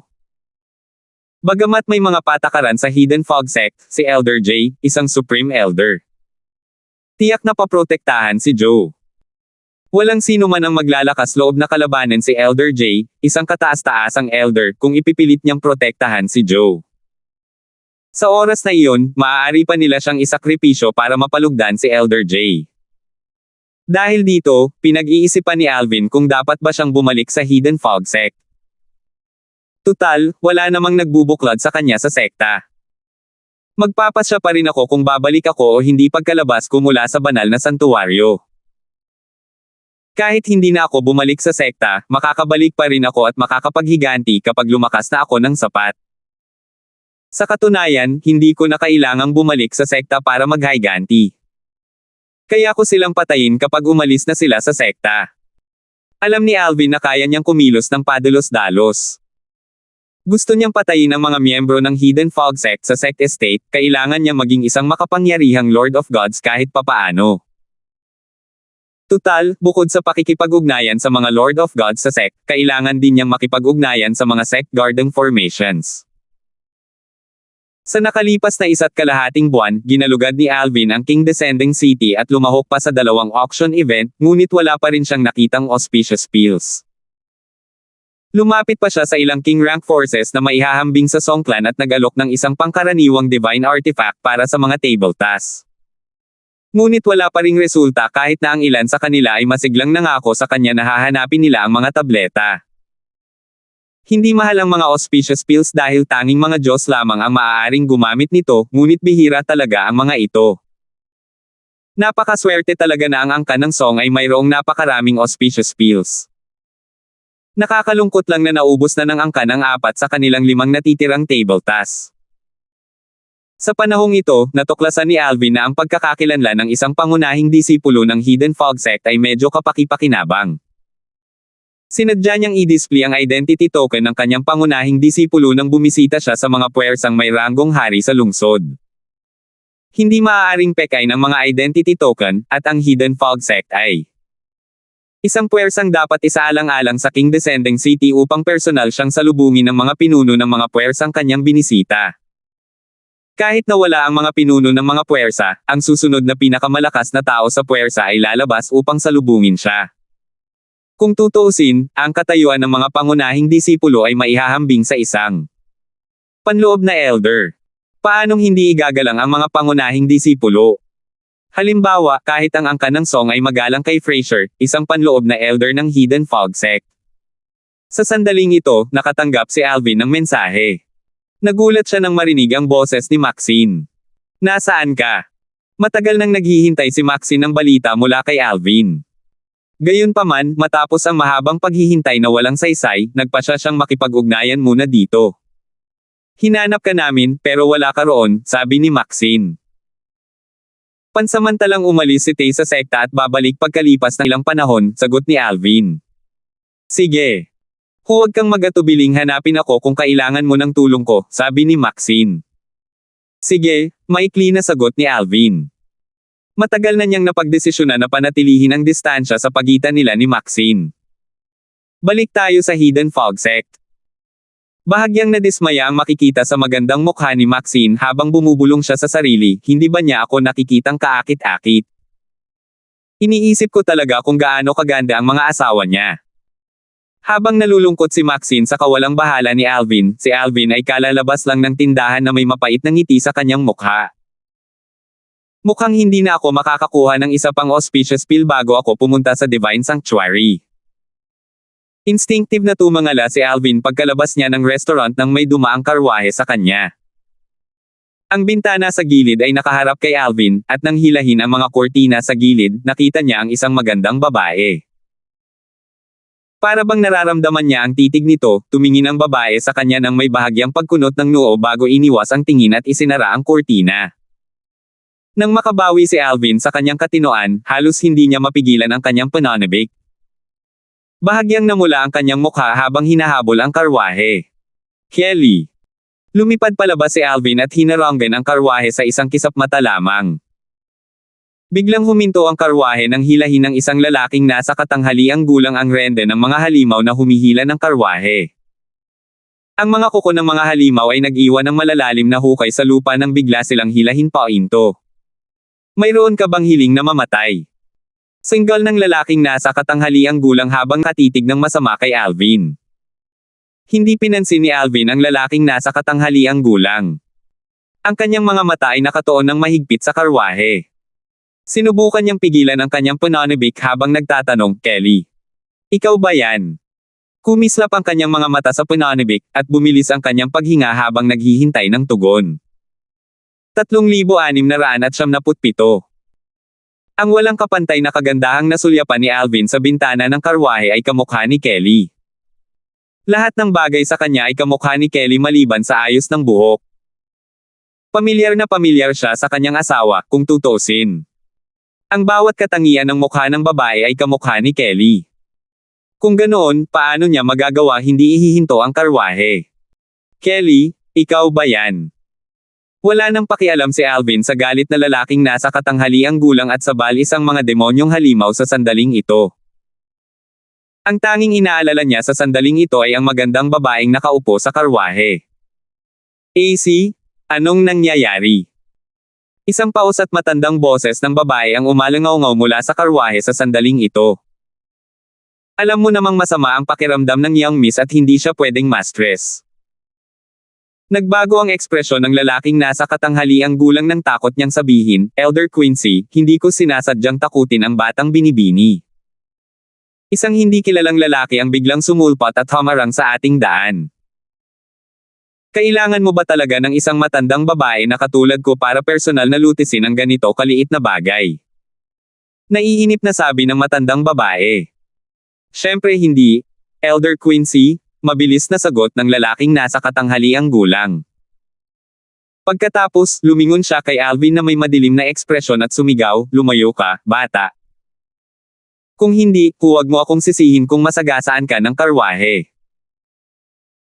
Speaker 1: Bagamat may mga patakaran sa Hidden Fog Sect, si Elder J, isang Supreme Elder, tiyak na paprotektahan si Joe. Walang sino man ang maglalakas loob na kalabanin si Elder J, isang kataas-taasang elder, kung ipipilit niyang protektahan si Joe. Sa oras na iyon, maaari pa nila siyang isakripisyo para mapalugdan si Elder J. Dahil dito, pinag-iisipan ni Alvin kung dapat ba siyang bumalik sa Hidden Fog Sect. Tutal, wala namang nagbubuklod sa kanya sa sekta. Magpapasya pa rin ako kung babalik ako o hindi pagkalabas ko mula sa banal na santuwaryo. Kahit hindi na ako bumalik sa sekta, makakabalik pa rin ako at makakapaghiganti kapag lumakas na ako ng sapat. Sa katunayan, hindi ko na kailangang bumalik sa sekta para maghiganti. Kaya ko silang patayin kapag umalis na sila sa sekta. Alam ni Alvin na kaya niyang kumilos ng padalos-dalos. Gusto niyang patayin ang mga miyembro ng Hidden Fog Sect sa Sect Estate, kailangan niya maging isang makapangyarihang Lord of Gods kahit papaano. Tutal, bukod sa pakikipag-ugnayan sa mga Lord of Gods sa sect, kailangan din niyang makipag-ugnayan sa mga sect guarding formations. Sa nakalipas na 1.5 buwan, ginalugad ni Alvin ang King Descending City at lumahok pa sa 2 auction event, ngunit wala pa rin siyang nakitang auspicious pills. Lumapit pa siya sa ilang King rank forces na maihahambing sa Songclan at nagalok ng isang pangkaraniwang divine artifact para sa mga table tasks. Ngunit wala pa ring resulta kahit na ang ilan sa kanila ay masiglang nangako sa kanya na hahanapin nila ang mga tableta. Hindi mahal ang mga auspicious pills dahil tanging mga Diyos lamang ang maaaring gumamit nito, ngunit bihira talaga ang mga ito. Napakaswerte talaga na ang angkan ng Song ay mayroong napakaraming auspicious pills. Nakakalungkot lang na naubos na ng angkan ang 4 sa kanilang 5 natitirang table tasks. Sa panahong ito, natuklasan ni Alvin na ang pagkakakilanlan ng isang pangunahing disipulo ng Hidden Fog Sect ay medyo kapaki-pakinabang. Sinadya niyang i-display ang identity token ng kanyang pangunahing disipulo nang bumisita siya sa mga puwersang may ranggong hari sa lungsod. Hindi maaaring pekay ng mga identity token, at ang Hidden Fog Sect ay isang puwersang dapat isaalang-alang sa King Descending City upang personal siyang salubungin ng mga pinuno ng mga puwersang kanyang binisita. Kahit na wala ang mga pinuno ng mga puwersa, ang susunod na pinakamalakas na tao sa puwersa ay lalabas upang salubungin siya. Kung tutuusin, ang katayuan ng mga pangunahing disipulo ay maihahambing sa isang panloob na elder. Paanong hindi igagalang ang mga pangunahing disipulo? Halimbawa, kahit ang angkan ng Song ay magalang kay Fraser, isang panloob na elder ng Hidden Fog Sect. Sa sandaling ito, nakatanggap si Alvin ng mensahe. Nagulat siya nang marinig ang boses ni Maxine. Nasaan ka? Matagal nang naghihintay si Maxine ng balita mula kay Alvin. Gayunpaman, matapos ang mahabang paghihintay na walang saysay, nagpasya siyang makipag-ugnayan muna dito. Hinanap ka namin, pero wala ka roon, sabi ni Maxine. Pansamantalang umalis si Tay sa sekta at babalik pagkalipas ng ilang panahon, sagot ni Alvin. Sige. Huwag kang magatubiling hanapin ako kung kailangan mo ng tulong ko, sabi ni Maxine. Sige, maikli na sagot ni Alvin. Matagal na niyang napagdesisyonan na panatilihin ang distansya sa pagitan nila ni Maxine. Balik tayo sa Hidden Fog Sect. Bahagyang nadismaya ang makikita sa magandang mukha ni Maxine habang bumubulong siya sa sarili, hindi ba niya ako nakikitang kaakit-akit? Iniisip ko talaga kung gaano kaganda ang mga asawa niya. Habang nalulungkot si Maxine sa kawalang bahala ni Alvin, si Alvin ay kalalabas lang ng tindahan na may mapait na ngiti sa kanyang mukha. Mukhang hindi na ako makakakuha ng isa pang auspicious pill bago ako pumunta sa Divine Sanctuary. Instinctive na tumangala si Alvin pagkalabas niya ng restaurant nang may dumaang karwahe sa kanya. Ang bintana sa gilid ay nakaharap kay Alvin, at nang hilahin ang mga kortina sa gilid, nakita niya ang isang magandang babae. Para bang nararamdaman niya ang titig nito, tumingin ang babae sa kanya nang may bahagyang pagkunot ng noo bago iniwas ang tingin at isinara ang kortina. Nang makabawi si Alvin sa kanyang katinoan, halos hindi niya mapigilan ang kanyang pananabik. Bahagyang namula ang kanyang mukha habang hinahabol ang karwahe. Kelly. Lumipad palabas si Alvin at hinaranggan ang karwahe sa isang kisap mata lamang. Biglang huminto ang karwahe nang hilahin ng isang lalaking nasa katanghaliang gulang ang rende ng mga halimaw na humihila ng karwahe. Ang mga kuko ng mga halimaw ay nag-iwan ng malalalim na hukay sa lupa nang bigla silang hilahin painto. Mayroon ka bang hiling na mamatay? Single ng lalaking nasa katanghaliang gulang habang katitig ng masama kay Alvin. Hindi pinansin ni Alvin ang lalaking nasa katanghaliang gulang. Ang kanyang mga mata ay nakatuon ng mahigpit sa karwahe. Sinubukan niyang pigilan ang kanyang pananabik habang nagtatanong, Kelly. Ikaw ba yan? Kumislap ang kanyang mga mata sa pananabik, at bumilis ang kanyang paghinga habang naghihintay ng tugon. 3,677. Ang walang kapantay na kagandahang nasulyapan ni Alvin sa bintana ng karwahe ay kamukha ni Kelly. Lahat ng bagay sa kanya ay kamukha ni Kelly maliban sa ayos ng buhok. Pamilyar na pamilyar siya sa kanyang asawa, kung tutuusin. Ang bawat katangian ng mukha ng babae ay kamukha ni Kelly. Kung ganoon, paano niya magagawa hindi ihihinto ang karwahe? Kelly, ikaw ba yan? Wala nang pakialam si Alvin sa galit na lalaking nasa katanghaliang gulang at sabal isang mga demonyong halimaw sa sandaling ito. Ang tanging inaalala niya sa sandaling ito ay ang magandang babaeng nakaupo sa karwahe. AC, anong nangyayari? Isang paus at matandang boses ng babae ang umalangaw-ngaw mula sa karwahe sa sandaling ito. Alam mo namang masama ang pakiramdam ng young miss at hindi siya pwedeng ma-stress. Nagbago ang ekspresyon ng lalaking nasa katanghaliang gulang ng takot niyang sabihin, Elder Quincy, hindi ko sinasadyang takutin ang batang binibini. Isang hindi kilalang lalaki ang biglang sumulpot at humarang sa ating daan. Kailangan mo ba talaga ng isang matandang babae na katulad ko para personal na lutisin ang ganito kaliit na bagay? Naiinip na sabi ng matandang babae. Syempre hindi, Elder Quincy, mabilis na sagot ng lalaking nasa katanghaliang gulang. Pagkatapos, lumingon siya kay Alvin na may madilim na ekspresyon at sumigaw, lumayo ka, bata. Kung hindi, huwag mo akong sisihin kung masagasaan ka ng karwahe.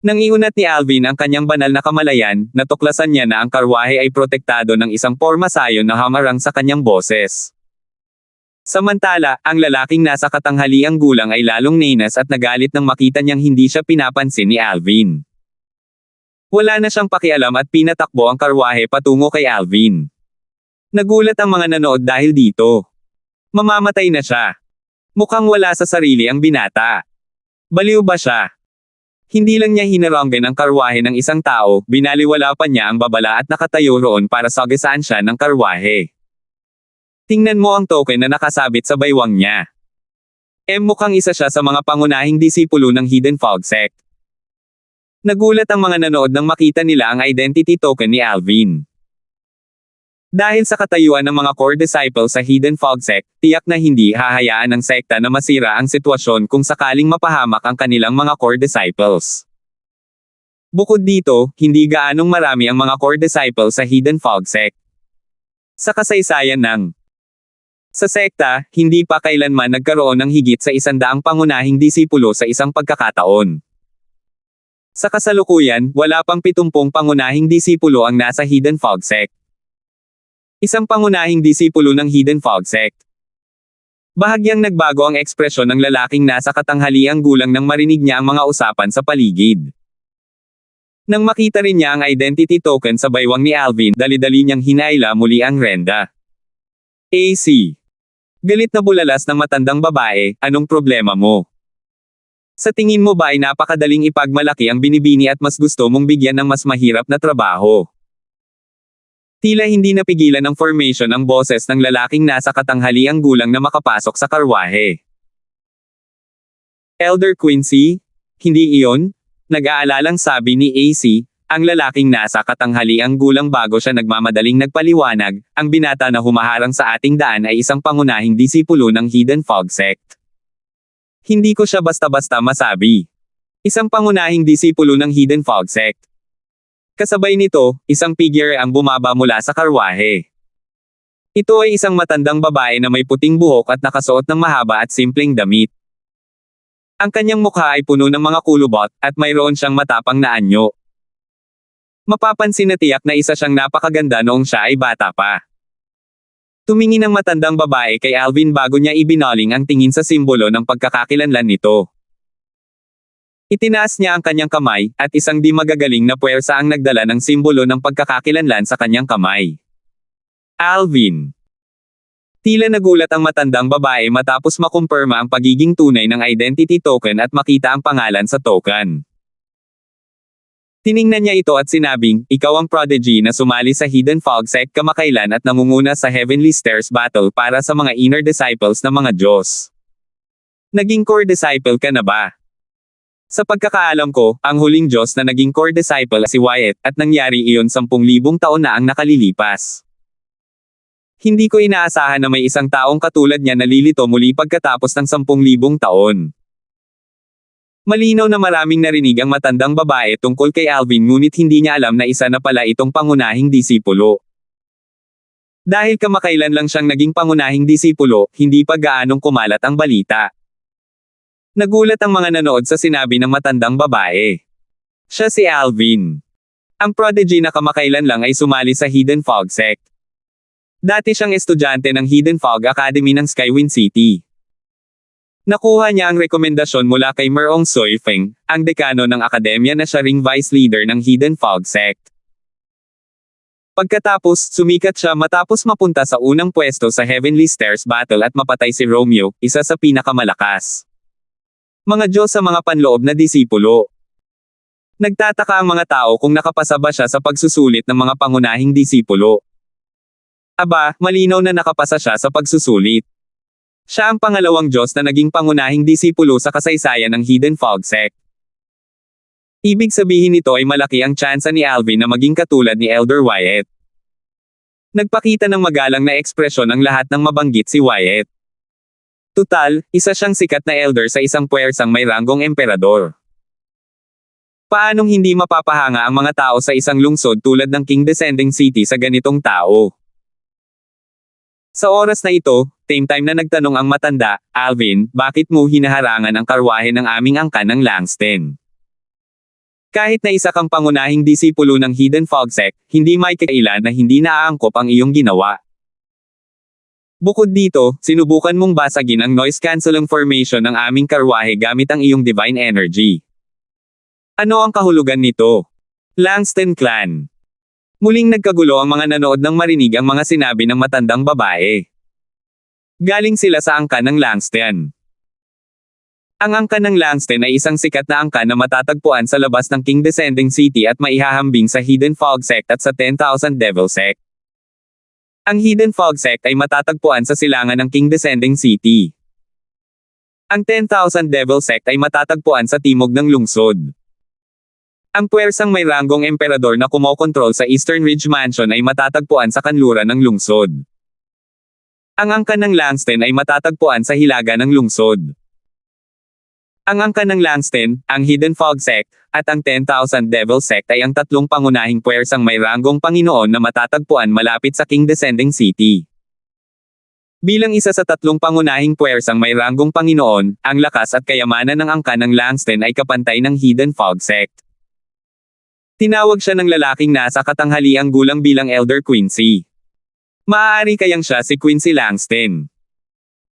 Speaker 1: Nang iunat ni Alvin ang kanyang banal na kamalayan, natuklasan niya na ang karwahe ay protektado ng isang pormasayon na hamarang sa kanyang boses. Samantala, ang lalaking nasa katanghaliang gulang ay lalong nainas at nagalit nang makita niyang hindi siya pinapansin ni Alvin. Wala na siyang pakialam at pinatakbo ang karwahe patungo kay Alvin. Nagulat ang mga nanood dahil dito. Mamamatay na siya. Mukhang wala sa sarili ang binata. Baliw ba siya? Hindi lang niya hinaranggan ang karwahe ng isang tao, binaliwala pa niya ang babala at nakatayo roon para sagasaan siya ng karwahe. Tingnan mo ang token na nakasabit sa baywang niya. Mukhang isa siya sa mga pangunahing disipulo ng Hidden Fog Sect. Nagulat ang mga nanood nang makita nila ang identity token ni Alvin. Dahil sa katayuan ng mga core disciples sa Hidden Fog Sect, tiyak na hindi hahayaan ng sekta na masira ang sitwasyon kung sakaling mapahamak ang kanilang mga core disciples. Bukod dito, hindi gaanong marami ang mga core disciples sa Hidden Fog Sect. Sa kasaysayan ng Sa sekta, hindi pa kailanman nagkaroon ng higit sa 100 pangunahing disipulo sa isang pagkakataon. Sa kasalukuyan, wala pang 70 pangunahing disipulo ang nasa Hidden Fog Sect. Isang pangunahing disipulo ng Hidden Fog Sect. Bahagyang nagbago ang ekspresyon ng lalaking nasa katanghaliang gulang nang marinig niya ang mga usapan sa paligid. Nang makita rin niya ang identity token sa baywang ni Alvin, dali-dali niyang hinaila muli ang renda. AC. Galit na bulalas ng matandang babae, anong problema mo? Sa tingin mo ba ay napakadaling ipagmalaki ang binibini at mas gusto mong bigyan ng mas mahirap na trabaho? Tila hindi napigilan ng formation ang boses ng lalaking nasa katanghaliang gulang na makapasok sa karwahe. Elder Quincy? Hindi iyon? Nag-aalalang sabi ni AC, ang lalaking nasa katanghaliang gulang bago siya nagmamadaling nagpaliwanag, ang binata na humaharang sa ating daan ay isang pangunahing disipulo ng Hidden Fog Sect. Hindi ko siya basta-basta masabi. Isang pangunahing disipulo ng Hidden Fog Sect. Kasabay nito, isang figure ang bumaba mula sa karwahe. Ito ay isang matandang babae na may puting buhok at nakasuot ng mahaba at simpleng damit. Ang kanyang mukha ay puno ng mga kulubot, at mayroon siyang matapang na anyo. Mapapansin na tiyak na isa siyang napakaganda noong siya ay bata pa. Tumingin ang matandang babae kay Alvin bago niya ibinaling ang tingin sa simbolo ng pagkakakilanlan nito. Itinaas niya ang kanyang kamay, at isang di magagaling na puwersa ang nagdala ng simbolo ng pagkakakilanlan sa kanyang kamay. Alvin. Tila nagulat ang matandang babae matapos makumpirma ang pagiging tunay ng identity token at makita ang pangalan sa token. Tiningnan niya ito at sinabing, ikaw ang prodigy na sumali sa Hidden Fog Sect kamakailan at nangunguna sa Heavenly Stairs Battle para sa mga inner disciples ng mga Diyos. Naging core disciple ka na ba? Sa pagkakaalam ko, ang huling Diyos na naging core disciple si Wyatt at nangyari iyon 10,000 taon na ang nakalilipas. Hindi ko inaasahan na may isang taong katulad niya na lilito muli pagkatapos ng 10,000 taon. Malinaw na maraming narinig ang matandang babae tungkol kay Alvin ngunit hindi niya alam na isa na pala itong pangunahing disipulo. Dahil kamakailan lang siyang naging pangunahing disipulo, hindi pa gaanong kumalat ang balita. Nagulat ang mga nanood sa sinabi ng matandang babae. Siya si Alvin. Ang prodigy na kamakailan lang ay sumali sa Hidden Fog Sect. Dati siyang estudyante ng Hidden Fog Academy ng Skywind City. Nakuha niya ang rekomendasyon mula kay Merong Soifeng, ang dekano ng akademya na siya ring vice leader ng Hidden Fog Sect. Pagkatapos, sumikat siya matapos mapunta sa unang pwesto sa Heavenly Stairs Battle at mapatay si Romeo, isa sa pinakamalakas. Mga Diyos sa mga panloob na disipulo. Nagtataka ang mga tao kung nakapasa ba siya sa pagsusulit ng mga pangunahing disipulo. Aba, malinaw na nakapasa siya sa pagsusulit. Siya ang pangalawang Diyos na naging pangunahing disipulo sa kasaysayan ng Hidden Fog Sect. Ibig sabihin nito ay malaki ang tsansa ni Alvin na maging katulad ni Elder Wyatt. Nagpakita ng magalang na ekspresyon ang lahat ng mabanggit si Wyatt. Tutal, isa siyang sikat na elder sa isang puwersang may ranggong emperador. Paanong hindi mapapahanga ang mga tao sa isang lungsod tulad ng King Descending City sa ganitong tao? Sa oras na ito, same time na nagtanong ang matanda, Alvin, bakit mo hinaharangan ang karwahe ng aming angkan ng Langston? Kahit na isa kang pangunahing disipulo ng Hidden Fog Sect, hindi may kailan na hindi naaangkop ang iyong ginawa. Bukod dito, sinubukan mong basagin ang noise cancelling formation ng aming karwahe gamit ang iyong divine energy. Ano ang kahulugan nito? Langston Clan. Muling nagkagulo ang mga nanood nang marinig ang mga sinabi ng matandang babae. Galing sila sa angkan ng Langston. Ang angkan ng Langston ay isang sikat na angkan na matatagpuan sa labas ng King Descending City at maihahambing sa Hidden Fog Sect at sa 10,000 Devil Sect. Ang Hidden Fog Sect ay matatagpuan sa silangan ng King Descending City. Ang 10,000 Devil Sect ay matatagpuan sa timog ng lungsod. Ang puwersang may ranggong emperador na kumokontrol sa Eastern Ridge Mansion ay matatagpuan sa kanluran ng lungsod. Ang angkan ng Langston ay matatagpuan sa hilaga ng lungsod. Ang angkan ng Langston, ang Hidden Fog Sect, at ang 10,000 Devil Sect ay ang tatlong pangunahing puwersang may ranggong Panginoon na matatagpuan malapit sa King Descending City. Bilang isa sa tatlong pangunahing puwersang may ranggong Panginoon, ang lakas at kayamanan ng angkan ng Langston ay kapantay ng Hidden Fog Sect. Tinawag siya ng lalaking nasa katanghaliang gulang bilang Elder Quincy. Maaari kayang siya si Quincy Langston,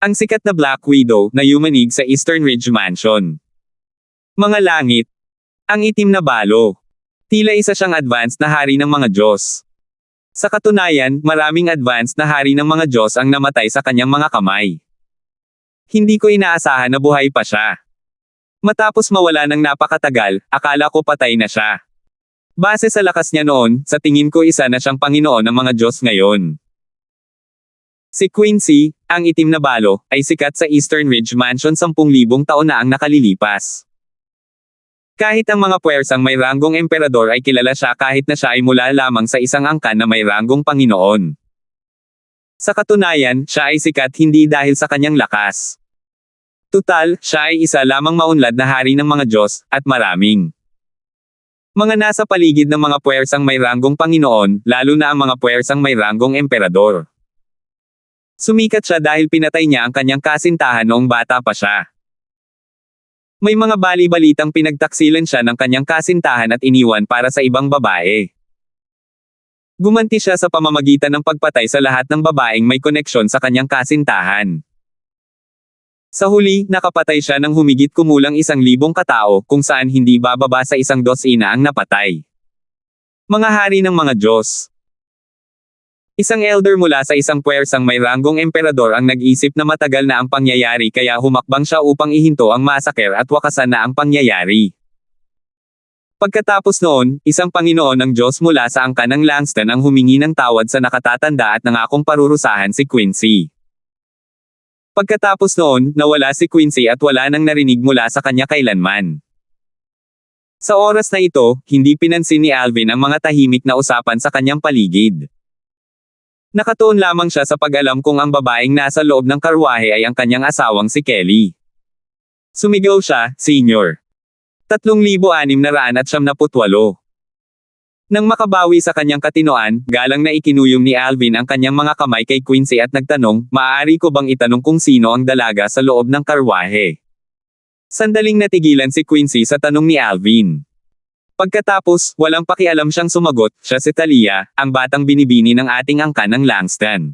Speaker 1: ang sikat na Black Widow na yumanig sa Eastern Ridge Mansion. Mga langit. Ang itim na balo. Tila isa siyang advanced na hari ng mga Diyos. Sa katunayan, maraming advanced na hari ng mga Diyos ang namatay sa kanyang mga kamay. Hindi ko inaasahan na buhay pa siya. Matapos mawala ng napakatagal, akala ko patay na siya. Base sa lakas niya noon, sa tingin ko isa na siyang Panginoon ng mga Diyos ngayon. Si Quincy, ang itim na balo, ay sikat sa Eastern Ridge Mansion 10,000 taon na ang nakalilipas. Kahit ang mga puwersang may ranggong emperador ay kilala siya kahit na siya ay mula lamang sa isang angkan na may ranggong Panginoon. Sa katunayan, siya ay sikat hindi dahil sa kanyang lakas. Tutal, siya ay isa lamang maunlad na hari ng mga Diyos, at maraming mga nasa paligid ng mga puwersang may ranggong Panginoon, lalo na ang mga puwersang may ranggong emperador. Sumikat siya dahil pinatay niya ang kanyang kasintahan noong bata pa siya. May mga bali-balitang pinagtaksilan siya ng kanyang kasintahan at iniwan para sa ibang babae. Gumanti siya sa pamamagitan ng pagpatay sa lahat ng babaeng may koneksyon sa kanyang kasintahan. Sa huli, nakapatay siya ng humigit kumulang 1,000 katao, kung saan hindi bababa sa 100 ang napatay. Mga hari ng mga Diyos. Isang elder mula sa isang puwersang may ranggong emperador ang nag-isip na matagal na ang pangyayari kaya humakbang siya upang ihinto ang massacre at wakasan na ang pangyayari. Pagkatapos noon, isang Panginoon ng Diyos mula sa angkan ng Langston ang humingi ng tawad sa nakatatanda at nangakong parurusahan si Quincy. Pagkatapos noon, nawala si Quincy at wala nang narinig mula sa kanya kailanman. Sa oras na ito, hindi pinansin ni Alvin ang mga tahimik na usapan sa kanyang paligid. Nakatuon lamang siya sa pag-alam kung ang babaeng nasa loob ng karwahe ay ang kanyang asawang si Kelly. Sumigaw siya, Senior. 3,678. Nang makabawi sa kanyang katinoan, galang na ikinuyom ni Alvin ang kanyang mga kamay kay Quincy at nagtanong, maaari ko bang itanong kung sino ang dalaga sa loob ng karwahe? Sandaling natigilan si Quincy sa tanong ni Alvin. Pagkatapos, walang pakialam siyang sumagot, siya si Talia, ang batang binibini ng ating angkan ng Langston.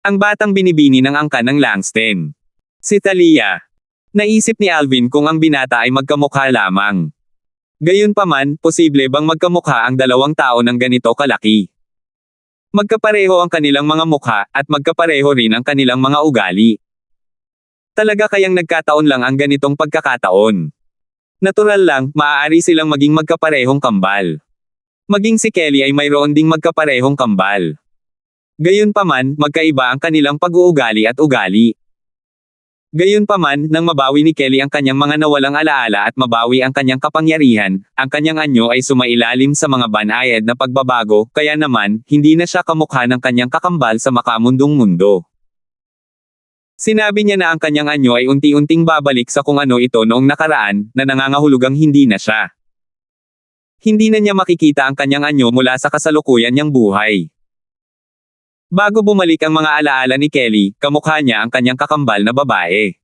Speaker 1: Ang batang binibini ng angkan ng Langston. Si Talia. Naisip ni Alvin kung ang binata ay magkamukha lamang. Gayunpaman, posible bang magkamukha ang dalawang tao ng ganito kalaki? Magkapareho ang kanilang mga mukha, at magkapareho rin ang kanilang mga ugali. Talaga kayang nagkataon lang ang ganitong pagkakataon? Natural lang, maaari silang maging magkaparehong kambal. Maging si Kelly ay mayroon ding magkaparehong kambal. Gayunpaman, magkaiba ang kanilang pag-uugali at ugali. Gayunpaman, nang mabawi ni Kelly ang kanyang mga nawalang alaala at mabawi ang kanyang kapangyarihan, ang kanyang anyo ay sumailalim sa mga banayad na pagbabago, kaya naman, hindi na siya kamukha ng kanyang kakambal sa makamundong mundo. Sinabi niya na ang kanyang anyo ay unti-unting babalik sa kung ano ito noong nakaraan, na nangangahulugang hindi na siya. Hindi na niya makikita ang kanyang anyo mula sa kasalukuyan niyang buhay. Bago bumalik ang mga alaala ni Kelly, kamukha niya ang kanyang kakambal na babae.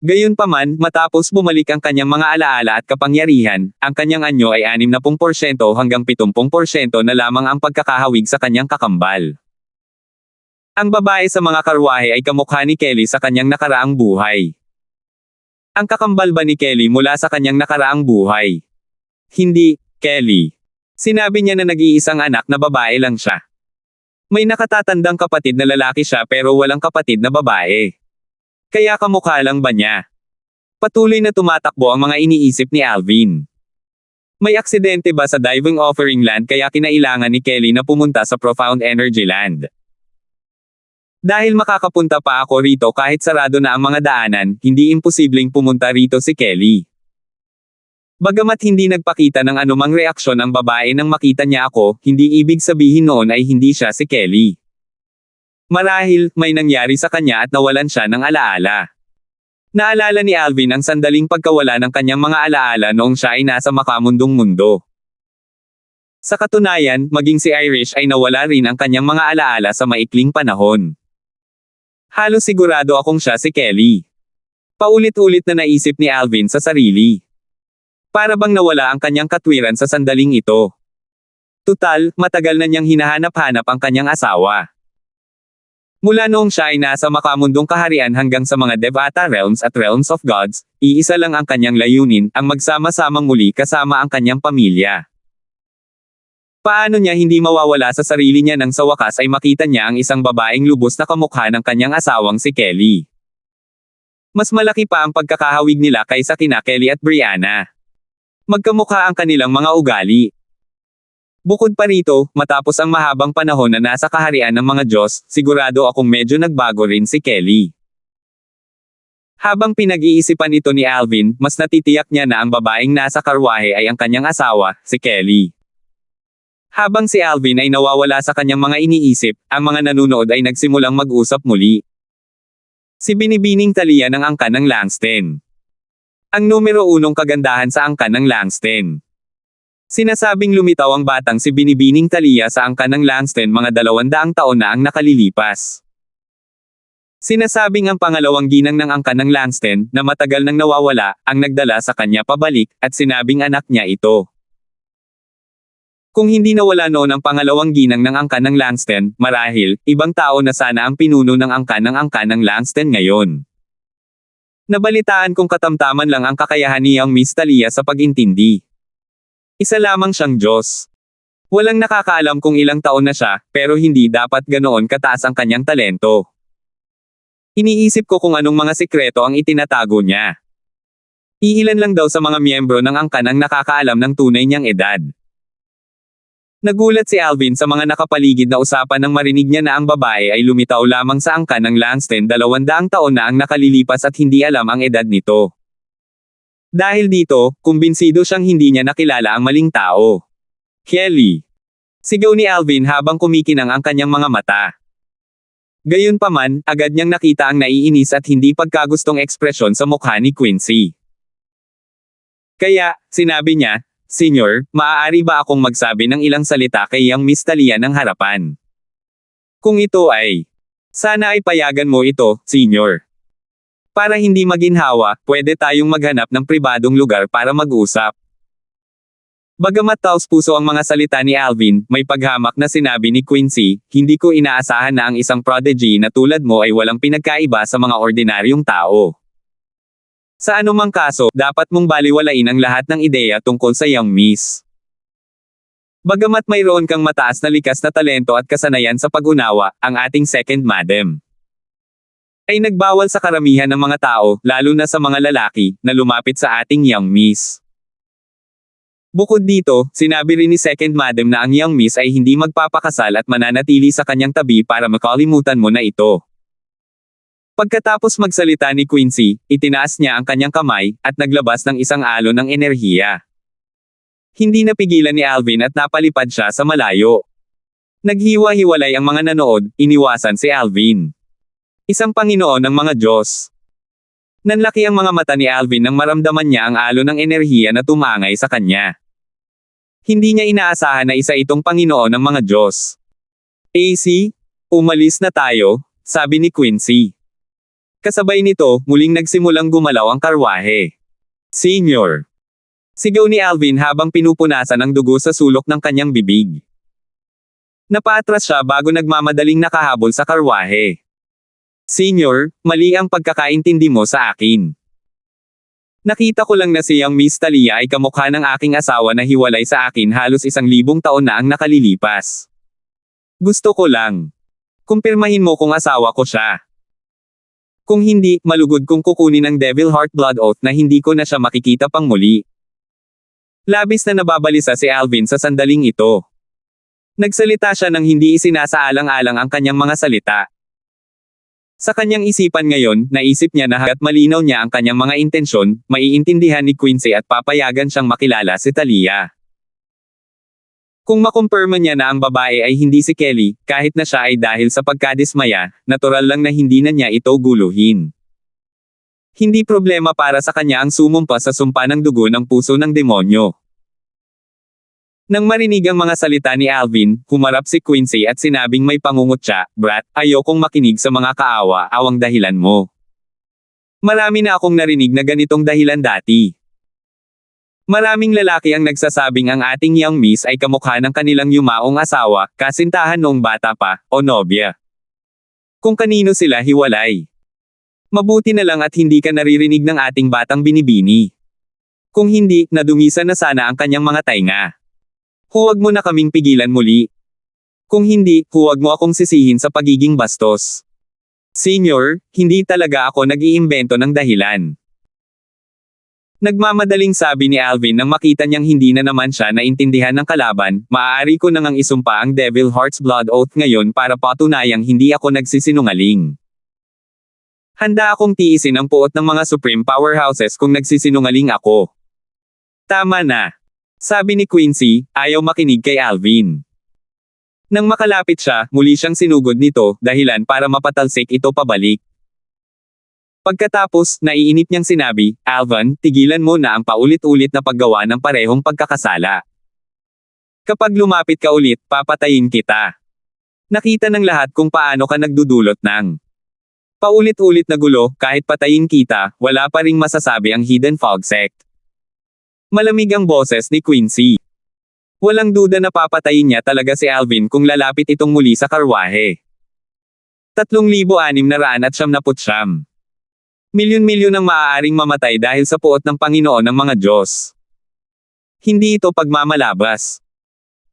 Speaker 1: Gayunpaman, matapos bumalik ang kanyang mga alaala at kapangyarihan, ang kanyang anyo ay 60% hanggang 70% na lamang ang pagkakahawig sa kanyang kakambal. Ang babae sa mga karwahe ay kamukha ni Kelly sa kanyang nakaraang buhay. Ang kakambal ba ni Kelly mula sa kanyang nakaraang buhay? Hindi, Kelly. Sinabi niya na nag-iisang anak na babae lang siya. May nakatatandang kapatid na lalaki siya pero walang kapatid na babae. Kaya kamukha lang ba niya? Patuloy na tumatakbo ang mga iniisip ni Alvin. May aksidente ba sa diving offering land kaya kinailangan ni Kelly na pumunta sa Profound Energy Land? Dahil makakapunta pa ako rito kahit sarado na ang mga daanan, hindi imposibleng pumunta rito si Kelly. Bagamat hindi nagpakita ng anumang reaksyon ang babae nang makita niya ako, hindi ibig sabihin noon ay hindi siya si Kelly. Marahil, may nangyari sa kanya at nawalan siya ng alaala. Naalala ni Alvin ang sandaling pagkawala ng kanyang mga alaala noong siya ay nasa makamundong mundo. Sa katunayan, maging si Irish ay nawala rin ang kanyang mga alaala sa maikling panahon. Halos sigurado akong siya si Kelly. Paulit-ulit na naisip ni Alvin sa sarili. Para bang nawala ang kanyang katwiran sa sandaling ito. Tutal, matagal na niyang hinahanap-hanap ang kanyang asawa. Mula noong siya ay nasa makamundong kaharian hanggang sa mga Devata realms at realms of gods, iisa lang ang kanyang layunin, ang magsama-samang muli kasama ang kanyang pamilya. Paano niya hindi mawawala sa sarili niya nang sa wakas ay makita niya ang isang babaeng lubos na kamukha ng kanyang asawang si Kelly. Mas malaki pa ang pagkakahawig nila kaysa kina Kelly at Brianna. Magkamukha ang kanilang mga ugali. Bukod pa rito, matapos ang mahabang panahon na nasa kaharian ng mga Diyos, sigurado akong medyo nagbago rin si Kelly. Habang pinag-iisipan ito ni Alvin, mas natitiyak niya na ang babaeng nasa karwahe ay ang kanyang asawa, si Kelly. Habang si Alvin ay nawawala sa kanyang mga iniisip, ang mga nanunood ay nagsimulang mag-usap muli. Si Binibining Talia ng angkan ng Langston. Ang numero 1 kagandahan sa angkan ng Langston. Sinasabing lumitaw ang batang si Binibining Talia sa angkan ng Langston mga 200 taon na ang nakalilipas. Sinasabing ang pangalawang ginang ng angkan ng Langston, na matagal nang nawawala, ang nagdala sa kanya pabalik, at sinabing anak niya ito. Kung hindi nawala noon ang pangalawang ginang ng angkan ng Langston, marahil, ibang tao na sana ang pinuno ng angkan ng Langston ngayon. Nabalitaan kong katamtaman lang ang kakayahan niyang Miss Talia sa pag-intindi. Isa lamang siyang Diyos. Walang nakakaalam kung ilang taon na siya, pero hindi dapat ganoon kataas ang kanyang talento. Iniisip ko kung anong mga sikreto ang itinatago niya. Iilan lang daw sa mga miyembro ng angkan ang nakakaalam ng tunay niyang edad. Nagulat si Alvin sa mga nakapaligid na usapan nang marinig niya na ang babae ay lumitaw lamang sa angkan ng Langston 200 taon na ang nakalilipas at hindi alam ang edad nito. Dahil dito, kumbinsido siyang hindi niya nakilala ang maling tao. Kelly. Sigaw ni Alvin habang kumikinang ang kanyang mga mata. Gayunpaman, agad niyang nakita ang naiinis at hindi pagkagustong ekspresyon sa mukha ni Quincy. Kaya, sinabi niya, "Senyor, maaari ba akong magsabi ng ilang salita kay Yang Miss Talia ng harapan? Kung ito ay, sana ay payagan mo ito, Senyor. Para hindi maginhawa, pwede tayong maghanap ng pribadong lugar para mag-usap." Bagamat taos-puso ang mga salita ni Alvin, may paghamak na sinabi ni Quincy, "Hindi ko inaasahan na ang isang prodigy na tulad mo ay walang pinagkaiba sa mga ordinaryong tao. Sa anumang kaso, dapat mong baliwalain ang lahat ng ideya tungkol sa Young Miss. Bagamat mayroon kang mataas na likas na talento at kasanayan sa pag-unawa, ang ating second madam ay nagbawal sa karamihan ng mga tao, lalo na sa mga lalaki, na lumapit sa ating young miss. Bukod dito, sinabi rin ni Second Madam na ang young miss ay hindi magpapakasal at mananatili sa kanyang tabi para makalimutan mo na ito. Pagkatapos magsalita ni Quincy, itinaas niya ang kanyang kamay, at naglabas ng isang alon ng enerhiya. Hindi napigilan ni Alvin at napalipad siya sa malayo. Naghiwa-hiwalay ang mga nanood, iniwasan si Alvin. Isang Panginoon ng mga Diyos. Nanlaki ang mga mata ni Alvin nang maramdaman niya ang alon ng enerhiya na tumangay sa kanya. Hindi niya inaasahan na isa itong Panginoon ng mga Diyos. AC, umalis na tayo, sabi ni Quincy. Kasabay nito, muling nagsimulang gumalaw ang karwahe. Senior. Sigaw ni Alvin habang pinupunasan ang dugo sa sulok ng kanyang bibig. Napaatras siya bago nagmamadaling nakahabol sa karwahe. Senior, mali ang pagkakaintindi mo sa akin. Nakita ko lang na siyang Miss Talia ay kamukha ng aking asawa na hiwalay sa akin halos 1,000 taon na ang nakalilipas. Gusto ko lang. Kumpirmahin mo kung asawa ko siya. Kung hindi, malugod kong kukunin ang Devil Heart Blood Oath na hindi ko na siya makikita pang muli. Labis na nababalisa si Alvin sa sandaling ito. Nagsalita siya nang hindi isinasaalang-alang ang kanyang mga salita. Sa kanyang isipan ngayon, naisip niya na hangga't malinaw niya ang kanyang mga intensyon, maiintindihan ni Quincy at papayagan siyang makilala si Talia. Kung makumpirma niya na ang babae ay hindi si Kelly, kahit na siya ay dahil sa pagkadismaya, natural lang na hindi na niya ito guluhin. Hindi problema para sa kanya ang sumumpa sa sumpa ng dugo ng puso ng demonyo. Nang marinig ang mga salita ni Alvin, humarap si Quincy at sinabing may pangungutya, "Brat, ayokong makinig sa mga kaawa-awang dahilan mo. Marami na akong narinig na ganitong dahilan dati. Maraming lalaki ang nagsasabing ang ating young miss ay kamukha ng kanilang yumaong asawa, kasintahan noong bata pa, o nobya. Kung kanino sila hiwalay. Mabuti na lang at hindi ka naririnig ng ating batang binibini. Kung hindi, nadumisan na sana ang kanyang mga tainga. Huwag mo na kaming pigilan muli. Kung hindi, huwag mo akong sisihin sa pagiging bastos. Senior, hindi talaga ako nag-iimbento ng dahilan." Nagmamadaling sabi ni Alvin nang makita niyang hindi na naman siya naintindihan ng kalaban, "Maaari ko nang isumpa ang Devil Heart's Blood Oath ngayon para patunayang hindi ako nagsisinungaling. Handa akong tiisin ang puot ng mga Supreme Powerhouses kung nagsisinungaling ako." "Tama na," sabi ni Quincy, ayaw makinig kay Alvin. Nang makalapit siya, muli siyang sinugod nito, dahilan para mapatalsik ito pabalik. Pagkatapos, naiinip niyang sinabi, "Alvin, tigilan mo na ang paulit-ulit na paggawa ng parehong pagkakasala. Kapag lumapit ka ulit, papatayin kita." Nakita ng lahat kung paano ka nagdudulot ng paulit-ulit na gulo, kahit patayin kita, wala pa ring masasabi ang Hidden Fog Sect. Malamig ang boses ni Quincy. Walang duda na papatayin niya talaga si Alvin kung lalapit itong muli sa karwahe. 3,699. Milyon-milyon ang maaaring mamatay dahil sa puot ng Panginoon ng mga Diyos. Hindi ito pagmamalabas.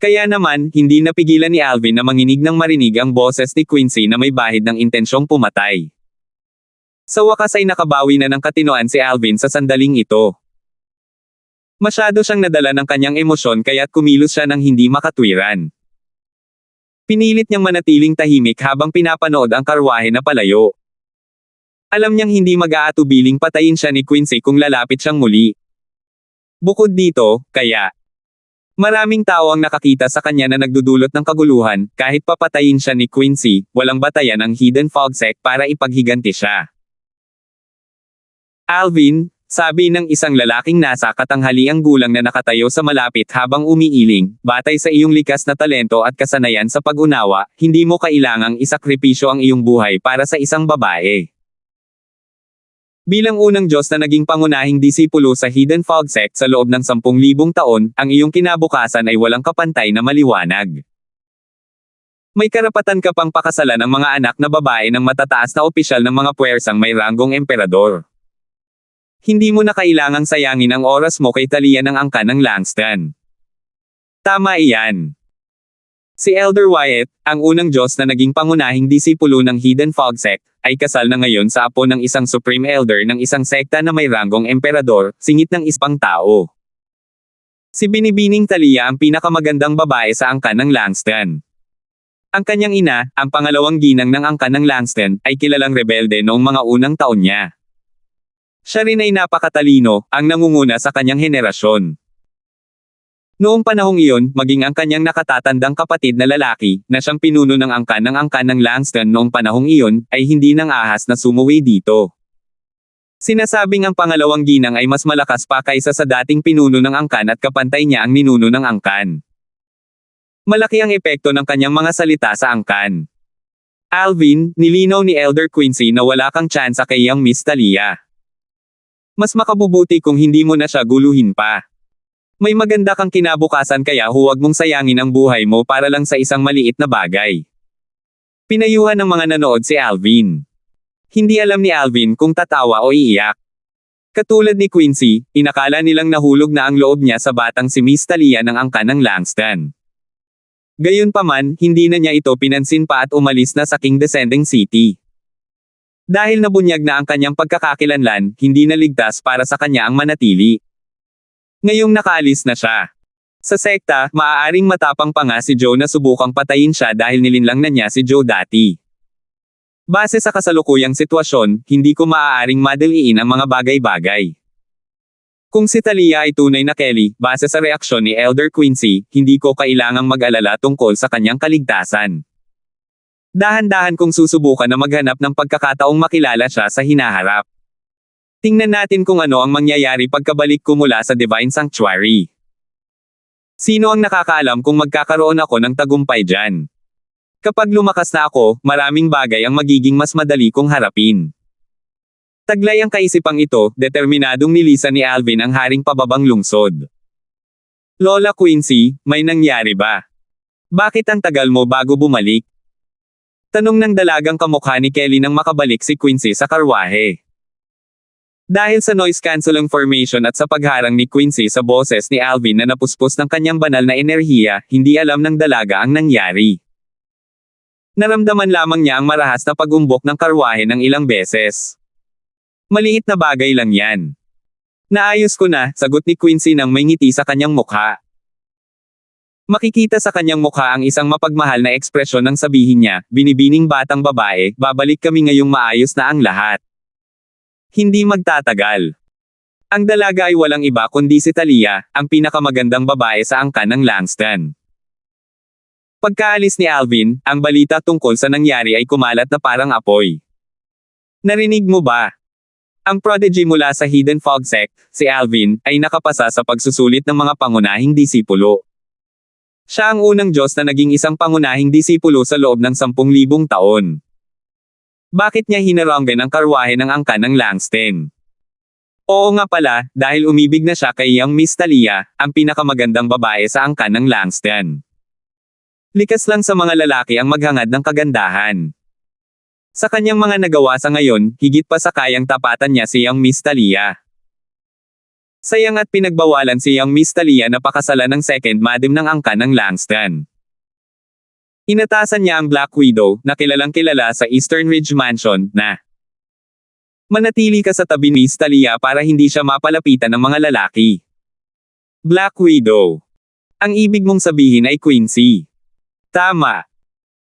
Speaker 1: Kaya naman, hindi napigilan ni Alvin na manginig nang marinig ang boses ni Quincy na may bahid ng intensyong pumatay. Sa wakas ay nakabawi na ng katinoan si Alvin sa sandaling ito. Masyado siyang nadala ng kanyang emosyon kaya't kumilos siya ng hindi makatwiran. Pinilit niyang manatiling tahimik habang pinapanood ang karwahe na palayo. Alam niyang hindi mag-aatubiling patayin siya ni Quincy kung lalapit siyang muli. Bukod dito, kaya maraming tao ang nakakita sa kanya na nagdudulot ng kaguluhan, kahit papatayin siya ni Quincy, walang batayan ang Hidden Fog Sect para ipaghiganti siya. "Alvin," sabi ng isang lalaking nasa katanghaliang gulang na nakatayo sa malapit habang umiiling, "batay sa iyong likas na talento at kasanayan sa pag-unawa, hindi mo kailangang isakripisyo ang iyong buhay para sa isang babae. Bilang unang Diyos na naging pangunahing disipulo sa Hidden Fog Sect sa loob ng 10,000 taon, ang iyong kinabukasan ay walang kapantay na maliwanag. May karapatan ka pang pakasalan ng mga anak na babae ng matataas na opisyal ng mga puwersang may ranggong emperador. Hindi mo na kailangang sayangin ang oras mo kay Talia ng angkan ng Langston. Tama iyan." Si Elder Wyatt, ang unang Diyos na naging pangunahing disipulo ng Hidden Fog Sect, ay kasal na ngayon sa apo ng isang Supreme Elder ng isang sekta na may ranggong emperador, singit ng isang tao. Si Binibining Talia ang pinakamagandang babae sa angkan ng Langston. Ang kanyang ina, ang pangalawang ginang ng angkan ng Langston, ay kilalang rebelde noong mga unang taon niya. Siya rin ay napakatalino, ang nangunguna sa kanyang henerasyon. Noong panahong iyon, maging ang kanyang nakatatandang kapatid na lalaki, na siyang pinuno ng angkan ng Langston noong panahong iyon, ay hindi nang ahas na sumuwi dito. Sinasabing ang pangalawang ginang ay mas malakas pa kaysa sa dating pinuno ng angkan at kapantay niya ang ninuno ng angkan. Malaki ang epekto ng kanyang mga salita sa angkan. Alvin, nilinaw ni Elder Quincy na wala kang tsansa kay Young Miss Talia. Mas makabubuti kung hindi mo na siya guluhin pa. May maganda kang kinabukasan kaya huwag mong sayangin ang buhay mo para lang sa isang maliit na bagay. Pinayuhan ng mga nanood si Alvin. Hindi alam ni Alvin kung tatawa o iiyak. Katulad ni Quincy, inakala nilang nahulog na ang loob niya sa batang si Miss Talia ng angkan ng Langston. Gayunpaman, hindi na niya ito pinansin pa at umalis na sa King Descending City. Dahil nabunyag na ang kanyang pagkakakilanlan, hindi na ligtas para sa kanya ang manatili. Ngayong nakaalis na siya sa sekta, maaaring matapang pa nga si Joe na subukang patayin siya dahil nilinlang na niya si Joe dati. Base sa kasalukuyang sitwasyon, hindi ko maaaring madaliin ang mga bagay-bagay. Kung si Talia ay tunay na Kelly, base sa reaksyon ni Elder Quincy, hindi ko kailangang mag-alala tungkol sa kanyang kaligtasan. Dahan-dahan kong susubukan na maghanap ng pagkakataong makilala siya sa hinaharap. Tingnan natin kung ano ang mangyayari pagkabalik ko mula sa Divine Sanctuary. Sino ang nakakaalam kung magkakaroon ako ng tagumpay dyan? Kapag lumakas na ako, maraming bagay ang magiging mas madali kong harapin. Taglay ang kaisipang ito, determinadong nilisan ni Alvin ang haring pababang lungsod. Lola Quincy, may nangyari ba? Bakit ang tagal mo bago bumalik? Tanong ng dalagang kamukha ni Kelly nang makabalik si Quincy sa karwahe. Dahil sa noise cancelling formation at sa pagharang ni Quincy sa boses ni Alvin na napuspos ng kanyang banal na enerhiya, hindi alam ng dalaga ang nangyari. Naramdaman lamang niya ang marahas na pag-umbok ng karwahe ng ilang beses. Maliit na bagay lang yan. Naayos ko na, sagot ni Quincy nang may ngiti sa kanyang mukha. Makikita sa kanyang mukha ang isang mapagmahal na ekspresyon nang sabihin niya, binibining batang babae, babalik kami ngayong maayos na ang lahat. Hindi magtatagal. Ang dalaga ay walang iba kundi si Talia, ang pinakamagandang babae sa angkan ng Langston. Pagkaalis ni Alvin, ang balita tungkol sa nangyari ay kumalat na parang apoy. Narinig mo ba? Ang prodigy mula sa Hidden Fog Sect, si Alvin, ay nakapasa sa pagsusulit ng mga pangunahing disipulo. Siya ang unang Diyos na naging isang pangunahing disipulo sa loob ng 10,000 taon. Bakit niya hinaranggan ang karwahe ng angkan ng Langston? Oo nga pala, dahil umibig na siya kay Young Miss Talia, ang pinakamagandang babae sa angkan ng Langston. Likas lang sa mga lalaki ang maghangad ng kagandahan. Sa kanyang mga nagawa sa ngayon, higit pa sa kayang tapatan niya si Young Miss Talia. Sayang at pinagbawalan si Young Miss Talia na pakasalan ng second madam ng angkan ng Langston. Inatasan niya ang Black Widow, na kilalang kilala sa Eastern Ridge Mansion, na manatili ka sa tabi ni Miss Talia para hindi siya mapalapitan ng mga lalaki. Black Widow. Ang ibig mong sabihin ay Quincy. Tama.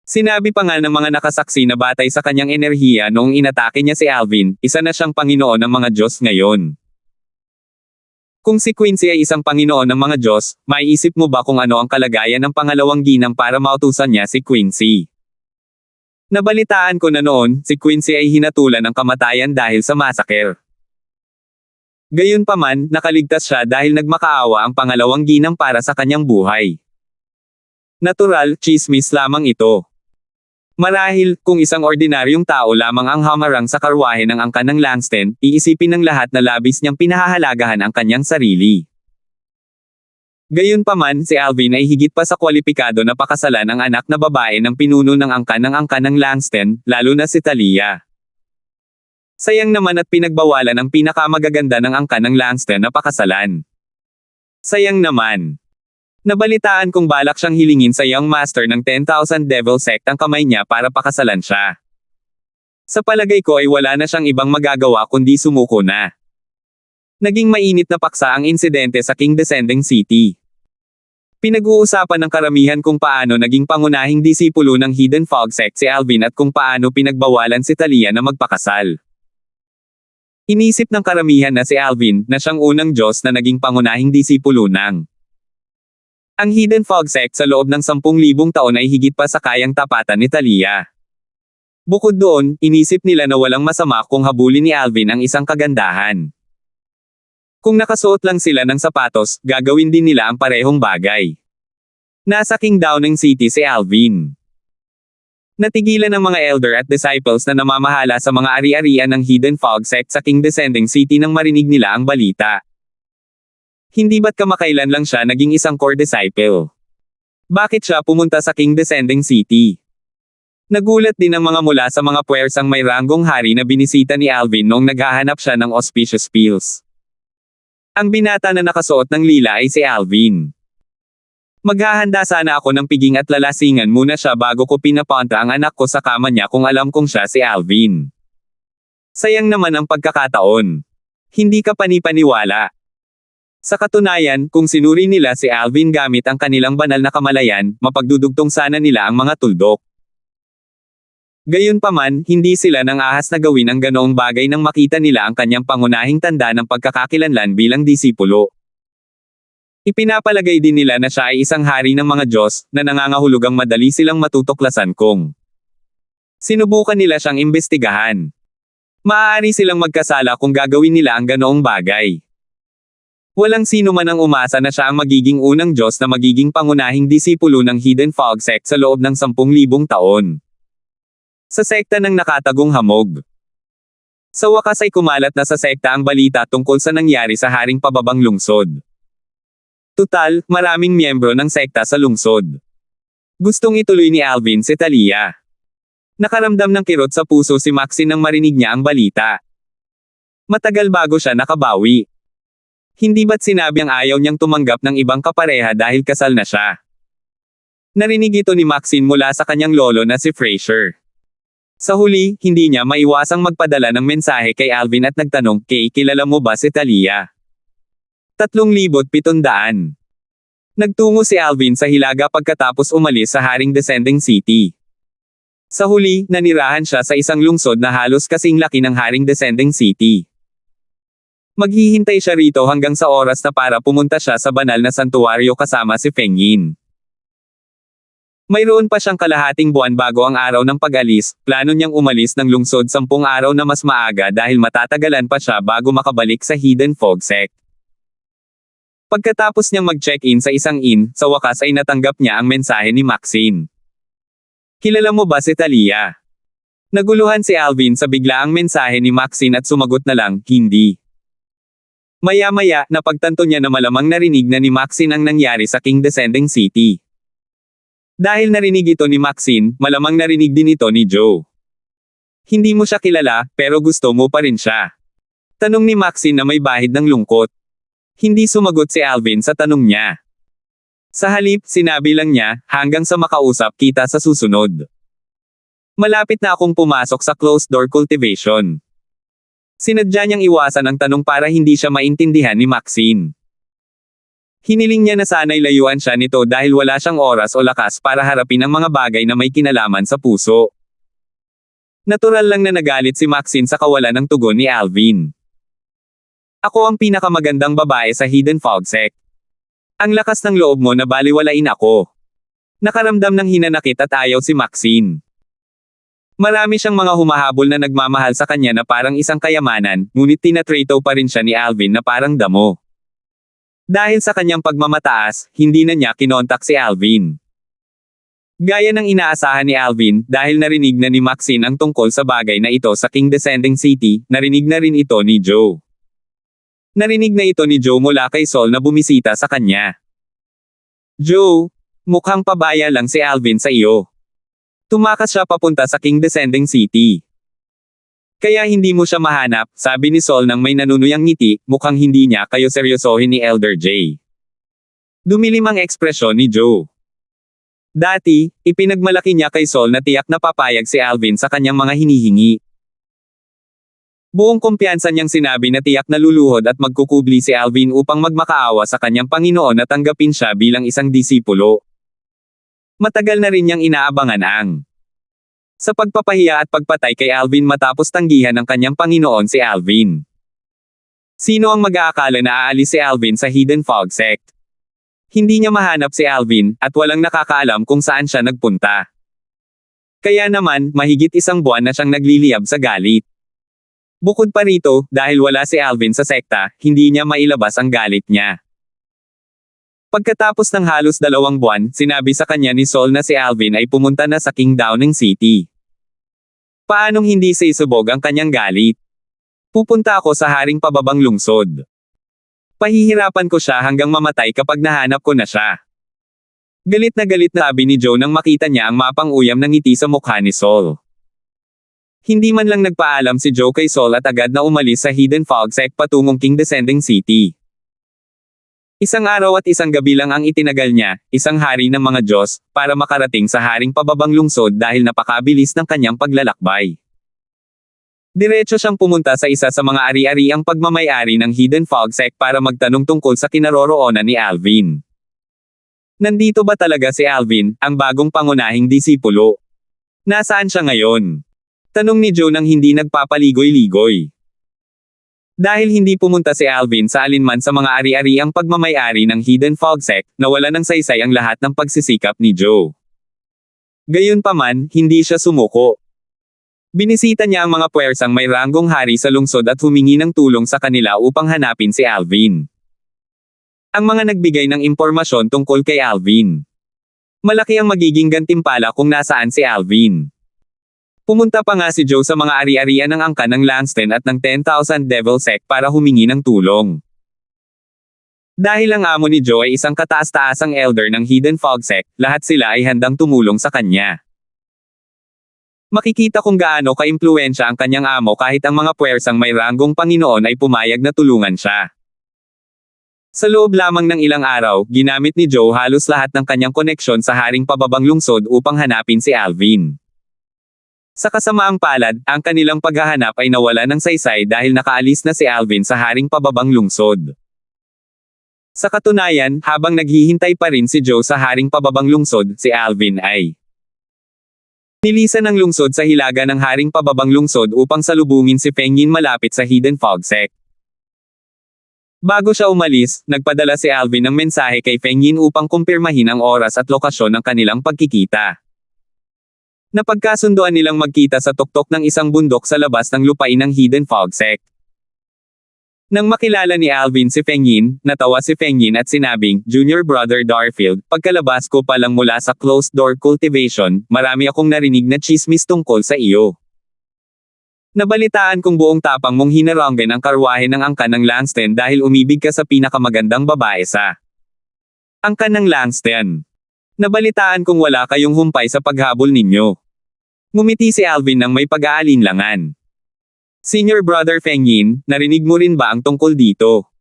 Speaker 1: Sinabi pa nga ng mga nakasaksi na batay sa kanyang enerhiya noong inatake niya si Alvin, isa na siyang Panginoon ng mga Diyos ngayon. Kung si Quincy ay isang Panginoon ng mga Diyos, maiisip mo ba kung ano ang kalagayan ng pangalawang ginang para mautusan niya si Quincy? Nabalitaan ko na noon, si Quincy ay hinatulan ng kamatayan dahil sa massacre. Gayunpaman, nakaligtas siya dahil nagmakaawa ang pangalawang ginang para sa kanyang buhay. Natural, chismis lamang ito. Marahil, kung isang ordinaryong tao lamang ang hamarang sa karwahe ng angkan ng Langston, iisipin ng lahat na labis niyang pinahahalagahan ang kanyang sarili. Gayunpaman, si Alvin ay higit pa sa kwalipikado na pakasalan ang anak na babae ng pinuno ng angkan ng Langston, lalo na si Talia. Sayang naman at pinagbawalan ang pinakamagaganda ng angkan ng Langston na pakasalan. Sayang naman. Nabalitaan kong balak siyang hilingin sa Young Master ng 10,000 Devil Sect ang kamay niya para pakasalan siya. Sa palagay ko ay wala na siyang ibang magagawa kundi sumuko na. Naging mainit na paksa ang insidente sa King Descending City. Pinag-uusapan ng karamihan kung paano naging pangunahing disipulo ng Hidden Fog sect si Alvin at kung paano pinagbawalan si Talia na magpakasal. Inisip ng karamihan na si Alvin na siyang unang Diyos na naging pangunahing disipulo ng ang Hidden Fog sect sa loob ng 10,000 taon ay higit pa sa kayang tapatan ni Talia. Bukod doon, inisip nila na walang masama kung habulin ni Alvin ang isang kagandahan. Kung nakasuot lang sila ng sapatos, gagawin din nila ang parehong bagay. Nasa King Downing City si Alvin. Natigilan ng mga elder at disciples na namamahala sa mga ari-arian ng Hidden Fog sect sa King Descending City nang marinig nila ang balita. Hindi ba't kamakailan lang siya naging isang core disciple? Bakit siya pumunta sa King Descending City? Nagulat din ang mga mula sa mga puwersang may ranggong hari na binisita ni Alvin noong naghahanap siya ng auspicious pills. Ang binata na nakasuot ng lila ay si Alvin. Maghahanda sana ako ng piging at lalasingan muna siya bago ko pinapunta ang anak ko sa kama niya kung alam kong siya si Alvin. Sayang naman ang pagkakataon. Hindi ka panipaniwala. Sa katunayan, kung sinuri nila si Alvin gamit ang kanilang banal na kamalayan, mapagdudugtong sana nila ang mga tuldok. Gayunpaman, hindi sila nang ahas na gawin ang ganoong bagay nang makita nila ang kanyang pangunahing tanda ng pagkakakilanlan bilang disipulo. Ipinapalagay din nila na siya ay isang hari ng mga Diyos, na nangangahulugang madali silang matutuklasan kung sinubukan nila siyang imbestigahan. Maaari silang magkasala kung gagawin nila ang ganoong bagay. Walang sino man ang umasa na siya ang magiging unang Diyos na magiging pangunahing disipulo ng Hidden Fog sect sa loob ng 10,000 taon. Sa sekta ng nakatagong hamog. Sa wakas ay kumalat na sa sekta ang balita tungkol sa nangyari sa haring pababang lungsod. Tutal, maraming miyembro ng sekta sa lungsod. Gustong ituloy ni Alvin si Talia. Nakaramdam ng kirot sa puso si Maxine nang marinig niya ang balita. Matagal bago siya nakabawi. Hindi ba't sinabi ang ayaw niyang tumanggap ng ibang kapareha dahil kasal na siya? Narinig ito ni Maxine mula sa kanyang lolo na si Fraser. Sa huli, hindi niya maiwasang magpadala ng mensahe kay Alvin at nagtanong, "Kay, kilala mo ba si Talia?" 3,700. Nagtungo si Alvin sa Hilaga pagkatapos umalis sa Haring Descending City. Sa huli, nanirahan siya sa isang lungsod na halos kasing laki ng Haring Descending City. Maghihintay siya rito hanggang sa oras na para pumunta siya sa banal na santuwaryo kasama si Feng Yin. Mayroon pa siyang kalahating buwan bago ang araw ng pag-alis, plano niyang umalis ng lungsod 10 araw na mas maaga dahil matatagalan pa siya bago makabalik sa Hidden Fog sect. Pagkatapos niyang mag-check-in sa isang inn, sa wakas ay natanggap niya ang mensahe ni Maxine. "Kilala mo ba si Talia?" Naguluhan si Alvin sa biglaang mensahe ni Maxine at sumagot na lang, "Hindi." Maya-maya, napagtanto niya na malamang narinig na ni Maxine ang nangyari sa King Descending City. Dahil narinig ito ni Maxine, malamang narinig din ito ni Joe. "Hindi mo siya kilala, pero gusto mo pa rin siya?" Tanong ni Maxine na may bahid ng lungkot. Hindi sumagot si Alvin sa tanong niya. Sa halip, sinabi lang niya, "Hanggang sa makausap kita sa susunod. Malapit na akong pumasok sa closed-door cultivation." Sinadya niyang iwasan ang tanong para hindi siya maintindihan ni Maxine. Hiniling niya na sana'y layuan siya nito dahil wala siyang oras o lakas para harapin ang mga bagay na may kinalaman sa puso. Natural lang na nagalit si Maxine sa kawalan ng tugon ni Alvin. "Ako ang pinakamagandang babae sa Hidden Fog sect. Ang lakas ng loob mo na baliwalain ako." Nakaramdam ng hinanakit at ayaw si Maxine. Marami siyang mga humahabol na nagmamahal sa kanya na parang isang kayamanan, ngunit tinatrato pa rin siya ni Alvin na parang damo. Dahil sa kanyang pagmamataas, hindi na niya kinontak si Alvin. Gaya ng inaasahan ni Alvin, dahil narinig na ni Maxine ang tungkol sa bagay na ito sa King Descending City, narinig na rin ito ni Joe. Narinig na ito ni Joe mula kay Saul na bumisita sa kanya. "Joe, mukhang pabaya lang si Alvin sa iyo. Tumakas siya papunta sa King Descending City. Kaya hindi mo siya mahanap," sabi ni Saul nang may nanunuyang ngiti, mukhang hindi niya kayo seryosohin ni Elder J. Dumilim ang ekspresyon ni Joe. Dati, ipinagmalaki niya kay Saul na tiyak na papayag si Alvin sa kanyang mga hinihingi. Buong kumpiyansa niyang sinabi na tiyak na luluhod at magkukubli si Alvin upang magmakaawa sa kanyang Panginoon at tanggapin siya bilang isang disipulo. Matagal na rin niyang inaabangan ang sa pagpapahiya at pagpatay kay Alvin matapos tanggihan ng kanyang Panginoon si Alvin. Sino ang mag-aakala na aalis si Alvin sa Hidden Fog Sect? Hindi niya mahanap si Alvin, at walang nakakaalam kung saan siya nagpunta. Kaya naman, mahigit isang buwan na siyang nagliliyab sa galit. Bukod pa rito, dahil wala si Alvin sa sekta, hindi niya mailabas ang galit niya. Pagkatapos ng halos 2 buwan, sinabi sa kanya ni Saul na si Alvin ay pumunta na sa King Downing City. Paanong hindi sisubog ang kanyang galit? Pupunta ako sa Haring Pababang Lungsod. Pahihirapan ko siya hanggang mamatay kapag nahanap ko na siya. Galit na sabi ni Joe nang makita niya ang mapang-uyam ng ngiti sa mukha ni Saul. Hindi man lang nagpaalam si Joe kay Saul at agad na umalis sa Hidden Fog Sect patungong King Descending City. Isang araw at isang gabi lang ang itinagal niya, isang hari ng mga Diyos, para makarating sa Haring Pababang Lungsod dahil napakabilis ng kanyang paglalakbay. Diretso siyang pumunta sa isa sa mga ari-ariang pagmamay-ari ng Hidden Fog Sect para magtanong tungkol sa kinaroroonan ni Alvin. Nandito ba talaga si Alvin, ang bagong pangunahing disipulo? Nasaan siya ngayon? Tanong ni Joe nang hindi nagpapaligoy-ligoy. Dahil hindi pumunta si Alvin sa alinman sa mga ari-ariang pagmamay-ari ng Hidden Fog Sect, nawala ng saysay ang lahat ng pagsisikap ni Joe. Gayunpaman, hindi siya sumuko. Binisita niya ang mga puwersang may ranggong hari sa lungsod at humingi ng tulong sa kanila upang hanapin si Alvin. Ang mga nagbigay ng impormasyon tungkol kay Alvin. Malaki ang magiging gantimpala kung nasaan si Alvin. Pumunta pa nga si Joe sa mga ari-arian ng angkan ng Langston at ng 10,000 Devil Sect para humingi ng tulong. Dahil ang amo ni Joe ay isang kataas-taasang elder ng Hidden Fog Sect, lahat sila ay handang tumulong sa kanya. Makikita kung gaano ka-impluwensya ang kanyang amo kahit ang mga puwersang may ranggong Panginoon ay pumayag na tulungan siya. Sa loob lamang ng ilang araw, ginamit ni Joe halos lahat ng kanyang koneksyon sa Haring Pababang Lungsod upang hanapin si Alvin. Sa kasamaang palad, ang kanilang paghahanap ay nawala ng saysay dahil nakaalis na si Alvin sa Haring Pababang Lungsod. Sa katunayan, habang naghihintay pa rin si Joe sa Haring Pababang Lungsod, si Alvin ay nilisan ng lungsod sa hilaga ng Haring Pababang Lungsod upang salubungin si Feng Yin malapit sa Hidden Fog Sect. Bago siya umalis, nagpadala si Alvin ng mensahe kay Feng Yin upang kumpirmahin ang oras at lokasyon ng kanilang pagkikita. Napagkasunduan nilang magkita sa tuktok ng isang bundok sa labas ng lupain ng Hidden Fog Sect. Nang makilala ni Alvin si Feng Yin, natawa si Feng Yin at sinabing, "Junior Brother Darfield, pagkalabas ko pa lang mula sa closed door cultivation, marami akong narinig na chismis tungkol sa iyo. Nabalitaan kong buong tapang mong hinaranggan ang karwahe ng angkan ng Langston dahil umibig ka sa pinakamagandang babae sa angkan ng Langston. Nabalitaan kong wala kayong humpay sa paghabol ninyo." Ngumiti si Alvin nang may pag-aalinlangan. "Senior Brother Feng Yin, narinig mo rin ba ang tungkol dito?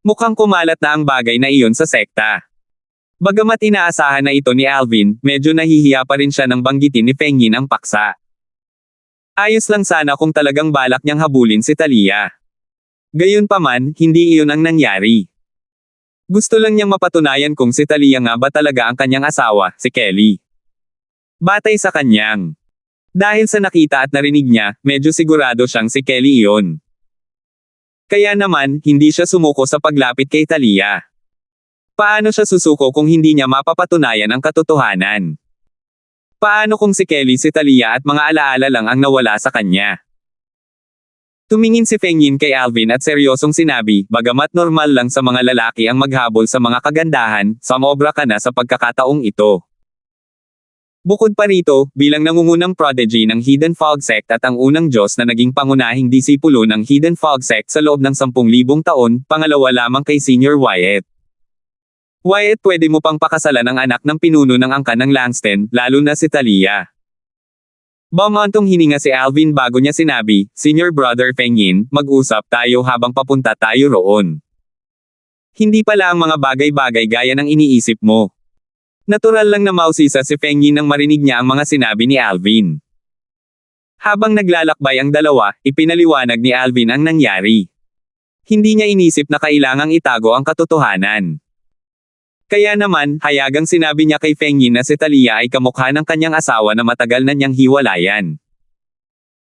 Speaker 1: Mukhang kumalat na ang bagay na iyon sa sekta." Bagamat inaasahan na ito ni Alvin, medyo nahihiya pa rin siya nang banggitin ni Feng Yin ang paksa. Ayos lang sana kung talagang balak niyang habulin si Talia. Gayunpaman, hindi iyon ang nangyari. Gusto lang niyang mapatunayan kung si Talia nga ba talaga ang kanyang asawa, si Kelly. Batay sa kanyang dahil sa nakita at narinig niya, medyo sigurado siyang si Kelly iyon. Kaya naman, hindi siya sumuko sa paglapit kay Talia. Paano siya susuko kung hindi niya mapapatunayan ang katotohanan? Paano kung si Kelly si Talia at mga alaala lang ang nawala sa kanya? Tumingin si Feng Yin kay Alvin at seryosong sinabi, "Bagamat normal lang sa mga lalaki ang maghabol sa mga kagandahan, sumobra ka na sa pagkakataong ito." Bukod pa rito, bilang nangungunang prodigy ng Hidden Fog Sect at ang unang Diyos na naging pangunahing disipulo ng Hidden Fog Sect sa loob ng 10,000 taon, pangalawa lamang kay Senior Wyatt. Wyatt, pwede mo pang pakasalan ang anak ng pinuno ng angkan ng Langston, lalo na si Talia. Bumantong hininga si Alvin bago niya sinabi, "Senior Brother Feng Yin, mag-usap tayo habang papunta tayo roon. Hindi pala ang mga bagay-bagay gaya ng iniisip mo." Natural lang na mausisa si Feng Yin nang marinig niya ang mga sinabi ni Alvin. Habang naglalakbay ang dalawa, ipinaliwanag ni Alvin ang nangyari. Hindi niya inisip na kailangang itago ang katotohanan. Kaya naman, hayagang sinabi niya kay Feng Yin na si Talia ay kamukha ng kanyang asawa na matagal na niyang hiwalayan.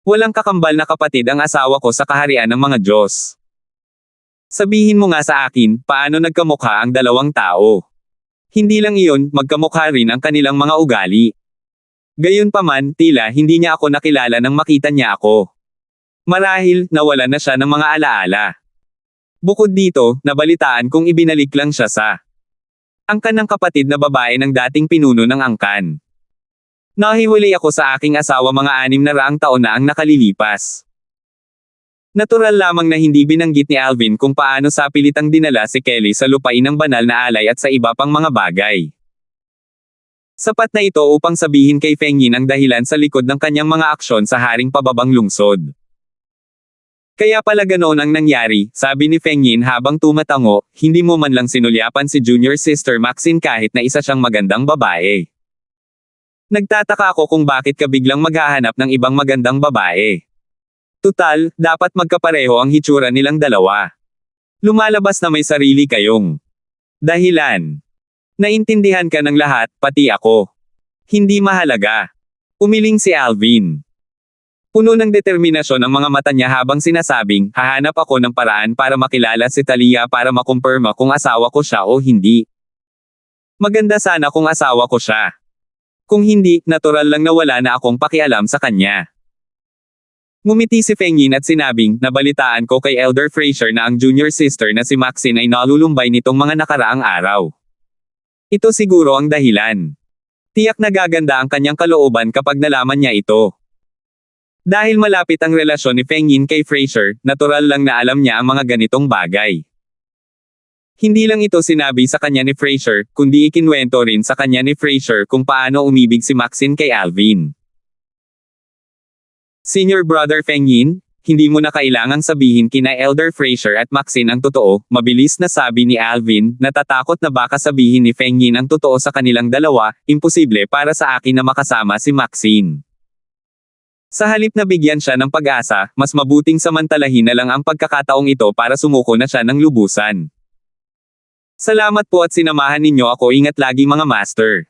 Speaker 1: Walang kakambal na kapatid ang asawa ko sa kaharian ng mga Diyos. Sabihin mo nga sa akin, paano nagkamukha ang dalawang tao? Hindi lang iyon, magkamukha rin ang kanilang mga ugali. Gayunpaman, tila hindi niya ako nakilala nang makita niya ako. Marahil, nawala na siya ng mga alaala. Bukod dito, nabalitaan kong ibinalik lang siya sa angkan ng kapatid na babae ng dating pinuno ng angkan. Nahiwalay ako sa aking asawa mga 600 taon na ang nakalilipas. Natural lamang na hindi binanggit ni Alvin kung paano sa pilitang dinala si Kelly sa lupain ng banal na alay at sa iba pang mga bagay. Sapat na ito upang sabihin kay Feng Yin ang dahilan sa likod ng kanyang mga aksyon sa haring pababang lungsod. Kaya pala ganoon ang nangyari, sabi ni Feng Yin habang tumatango, hindi mo man lang sinulyapan si junior sister Maxine kahit na isa siyang magandang babae. Nagtataka ako kung bakit ka biglang maghahanap ng ibang magandang babae. Tutal, dapat magkapareho ang hitsura nilang dalawa. Lumalabas na may sarili kayong dahilan. Naintindihan ka ng lahat, pati ako. Hindi mahalaga. Umiling si Alvin. Puno ng determinasyon ang mga mata niya habang sinasabing, hahanap ako ng paraan para makilala si Talia para makumpirma kung asawa ko siya o hindi. Maganda sana kung asawa ko siya. Kung hindi, natural lang na wala na akong pakialam sa kanya. Ngumiti si Feng Yin at sinabing, nabalitaan ko kay Elder Fraser na ang junior sister na si Maxine ay nalulumbay nitong mga nakaraang araw. Ito siguro ang dahilan. Tiyak na gaganda ang kanyang kalooban kapag nalaman niya ito. Dahil malapit ang relasyon ni Feng Yin kay Fraser, natural lang na alam niya ang mga ganitong bagay. Hindi lang ito sinabi sa kanya ni Fraser, kundi ikinwento rin sa kanya ni Fraser kung paano umibig si Maxine kay Alvin. Senior Brother Feng Yin, hindi mo na kailangang sabihin kina Elder Fraser at Maxine ang totoo, mabilis na sabi ni Alvin, natatakot na baka sabihin ni Feng Yin ang totoo sa kanilang dalawa, imposible para sa akin na makasama si Maxine. Sa halip na bigyan siya ng pag-asa, mas mabuting samantalahin na lang ang pagkakataong ito para sumuko na siya ng lubusan. Salamat po at sinamahan ninyo ako, ingat lagi mga master.